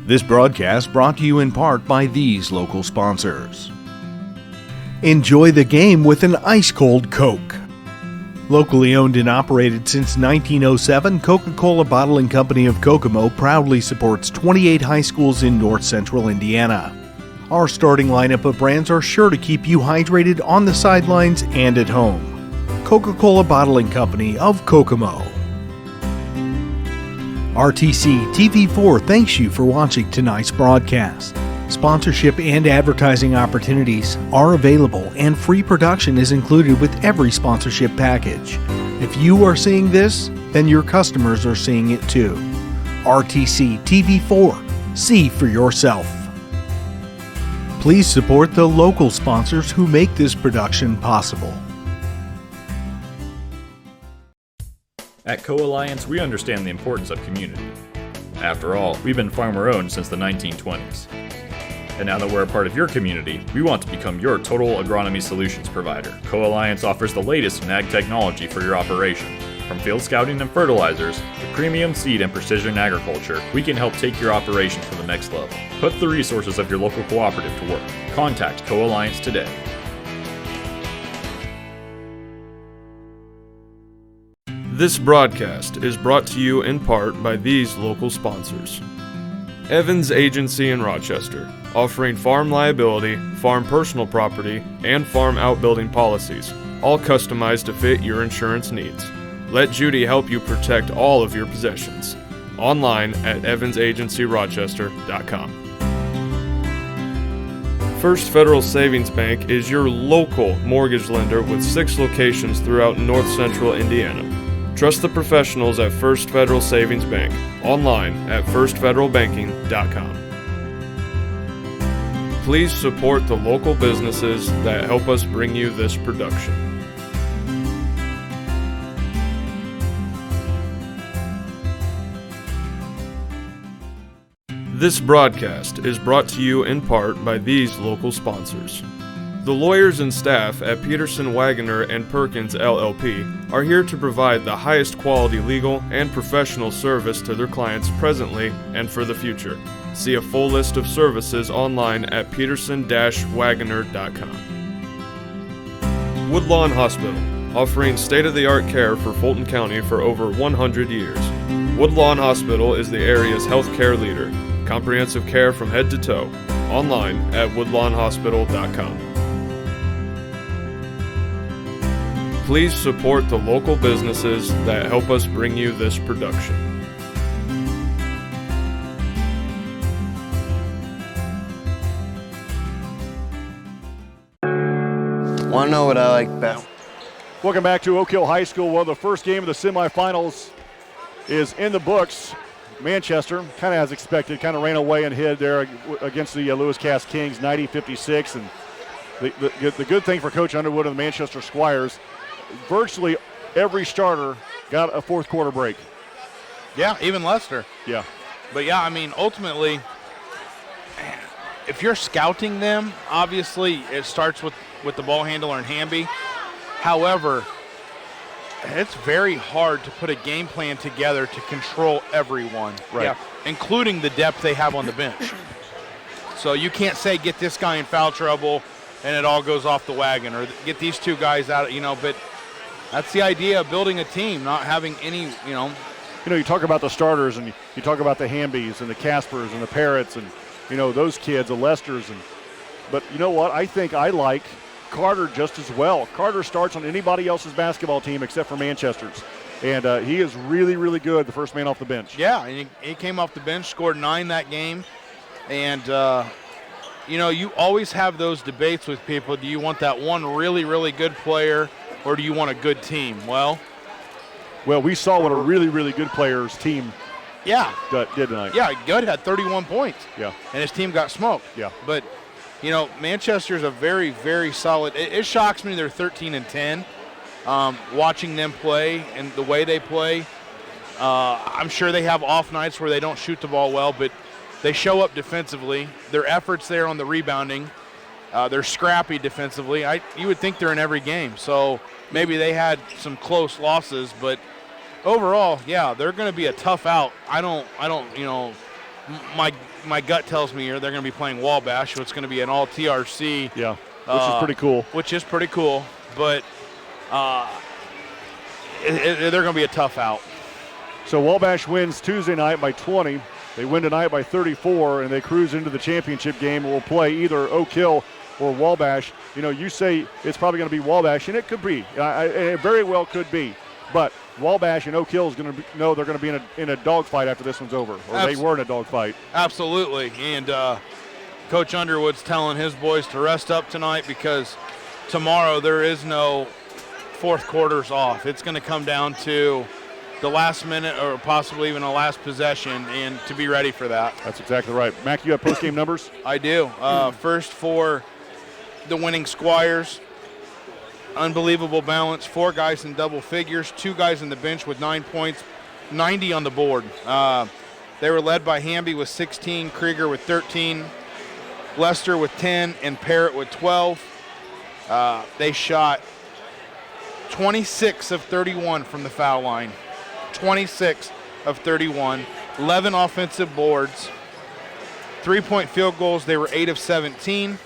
This broadcast brought to you in part by these local sponsors. Enjoy the game with an ice-cold Coke. Locally owned and operated since 1907, Coca-Cola Bottling Company of Kokomo proudly supports 28 high schools in north central Indiana. Our starting lineup of brands are sure to keep you hydrated on the sidelines and at home. Coca-Cola Bottling Company of Kokomo. RTC TV4 thanks you for watching tonight's broadcast. Sponsorship and advertising opportunities are available, and free production is included with every sponsorship package. If you are seeing this, then your customers are seeing it too. RTC TV4. See for yourself. Please support the local sponsors who make this production possible. At Co-Alliance, we understand the importance of community. After all, we've been farmer-owned since the 1920s. And now that we're a part of your community, we want to become your total agronomy solutions provider. Co-Alliance offers the latest in ag technology for your operation. From field scouting and fertilizers to premium seed and precision agriculture, we can help take your operation to the next level. Put the resources of your local cooperative to work. Contact Co-Alliance today. This broadcast is brought to you in part by these local sponsors. Evans Agency in Rochester, offering farm liability, farm personal property, and farm outbuilding policies, all customized to fit your insurance needs. Let Judy help you protect all of your possessions. Online at evansagencyrochester.com. First Federal Savings Bank is your local mortgage lender with 6 locations throughout north central Indiana. Trust the professionals at First Federal Savings Bank. Online at firstfederalbanking.com. Please support the local businesses that help us bring you this production. This broadcast is brought to you in part by these local sponsors. The lawyers and staff at Peterson, Wagoner & Perkins LLP are here to provide the highest quality legal and professional service to their clients presently and for the future. See a full list of services online at peterson-wagoner.com. Woodlawn Hospital, offering state-of-the-art care for Fulton County for over 100 years. Woodlawn Hospital is the area's healthcare leader. Comprehensive care from head to toe. Online at woodlawnhospital.com. Please support the local businesses that help us bring you this production. Want to know what I like best? Welcome back to Oak Hill High School. Well, the first game of the semifinals is in the books. Manchester, kind of as expected, kind of ran away and hid there against the Lewis Cass Kings, 90-56. And the good thing for Coach Underwood and the Manchester Squires, virtually every starter got a fourth quarter break. Yeah, even Lester. Yeah. But, yeah, I mean, ultimately, if you're scouting them, obviously it starts with the ball handler and Hamby. However, it's very hard to put a game plan together to control everyone, right? Including the depth they have on the bench. So you can't say get this guy in foul trouble and it all goes off the wagon, or get these two guys out, but that's the idea of building a team, not having any, You talk about the starters and you talk about the Hambys and the Caspers and the Parrots and, those kids, the Lesters. But you know what? I think I like Carter just as well. Carter starts on anybody else's basketball team except for Manchester's. And he is really, really good, the first man off the bench. Yeah, and he came off the bench, scored 9 that game. And, you always have those debates with people. Do you want that one really, really good player, or do you want a good team? Well, we saw what a really, really good player's team did tonight. Yeah, Good had 31 points. Yeah. And his team got smoked. Yeah. But, Manchester's a very, very solid. It shocks me they're 13-10. Watching them play and the way they play, I'm sure they have off nights where they don't shoot the ball well, but they show up defensively. Their efforts there on the rebounding, they're scrappy defensively. You would think they're in every game. So maybe they had some close losses, but overall, yeah, they're going to be a tough out. I don't. My gut tells me they're going to be playing Wabash, so it's going to be an all TRC. Yeah, which is pretty cool. Which is pretty cool, but they're going to be a tough out. So Wabash wins Tuesday night by 20. They win tonight by 34, and they cruise into the championship game and will play either Oak Hill or Wabash. You say it's probably going to be Wabash, and it could be. It very well could be. But Wabash and Oak Hill is going to know they're going to be in a dogfight after this one's over, or they were in a dogfight. Absolutely, and Coach Underwood's telling his boys to rest up tonight because tomorrow there is no fourth quarters off. It's going to come down to the last minute or possibly even a last possession, and to be ready for that. That's exactly right. Mac, you have post-game numbers? I do. First for the winning Squires. Unbelievable balance. 4 guys in double figures, 2 guys in the bench with 9 points, 90 on the board. They were led by Hamby with 16, Krieger with 13, Lester with 10, and Parrott with 12. They shot 26 of 31 from the foul line. 26 of 31, 11 offensive boards, 3-point field goals. They were 8 of 17.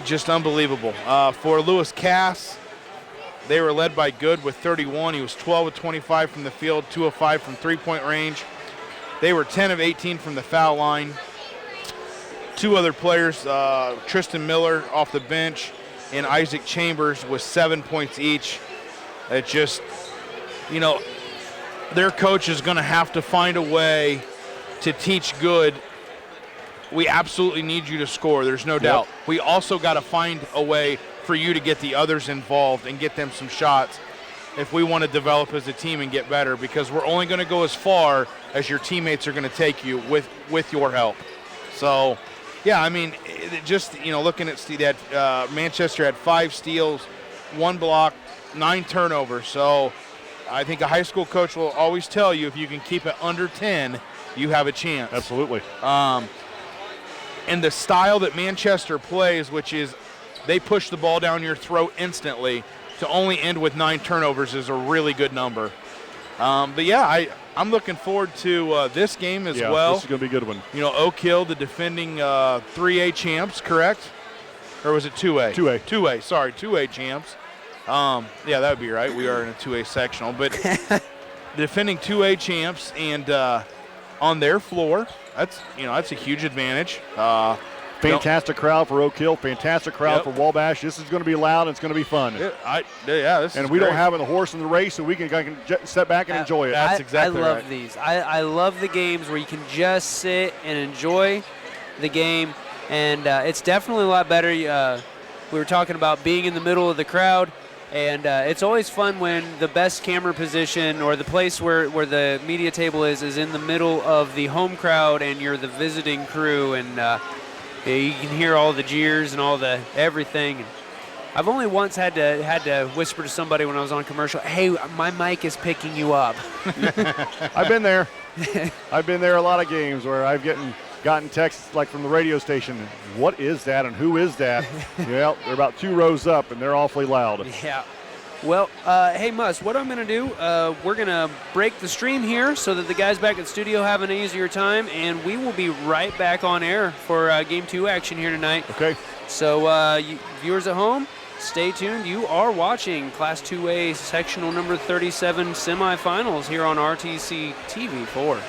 Just unbelievable. For Lewis Cass, they were led by Good with 31. He was 12 of 25 from the field, 2 of 5 from 3-point range. They were 10 of 18 from the foul line. 2 other players, Tristan Miller off the bench and Isaac Chambers with 7 points each. It just, their coach is going to have to find a way to teach Good. We absolutely need you to score. There's no doubt. We also got to find a way for you to get the others involved and get them some shots if we want to develop as a team and get better, because we're only going to go as far as your teammates are going to take you with your help. So, yeah, looking at that, Manchester had 5 steals, 1 block, 9 turnovers. So I think a high school coach will always tell you if you can keep it under 10, you have a chance. Absolutely. And the style that Manchester plays, which is they push the ball down your throat instantly, to only end with 9 turnovers is a really good number. But yeah, I'm looking forward to this game as well. This is going to be a good one. Oak Hill, the defending 3A champs, correct? Or was it 2A? 2A. 2A, sorry, 2A champs. Yeah, that would be right. We are in a 2A sectional. But the defending 2A champs, and on their floor, that's a huge advantage. Fantastic crowd for Oak Hill. Fantastic crowd for Wabash. This is going to be loud and it's going to be fun. This and is we great. don't have the horse in the race, so we can step back and enjoy it. That's exactly I love right. these. I love the games where you can just sit and enjoy the game, and it's definitely a lot better. We were talking about being in the middle of the crowd, and it's always fun when the best camera position or the place where the media table is in the middle of the home crowd, and you're the visiting crew, and you can hear all the jeers and all the everything. I've only once had to whisper to somebody when I was on commercial, "Hey, my mic is picking you up." I've been there. I've been there a lot of games where I've gotten texts like from the radio station. What is that and who is that? They're about 2 rows up and they're awfully loud. Yeah. Well, hey, Muss, what I'm going to do, we're going to break the stream here so that the guys back at the studio have an easier time, and we will be right back on air for Game 2 action here tonight. Okay. So, viewers at home, stay tuned. You are watching Class 2A Sectional number 37 semifinals here on RTC TV4.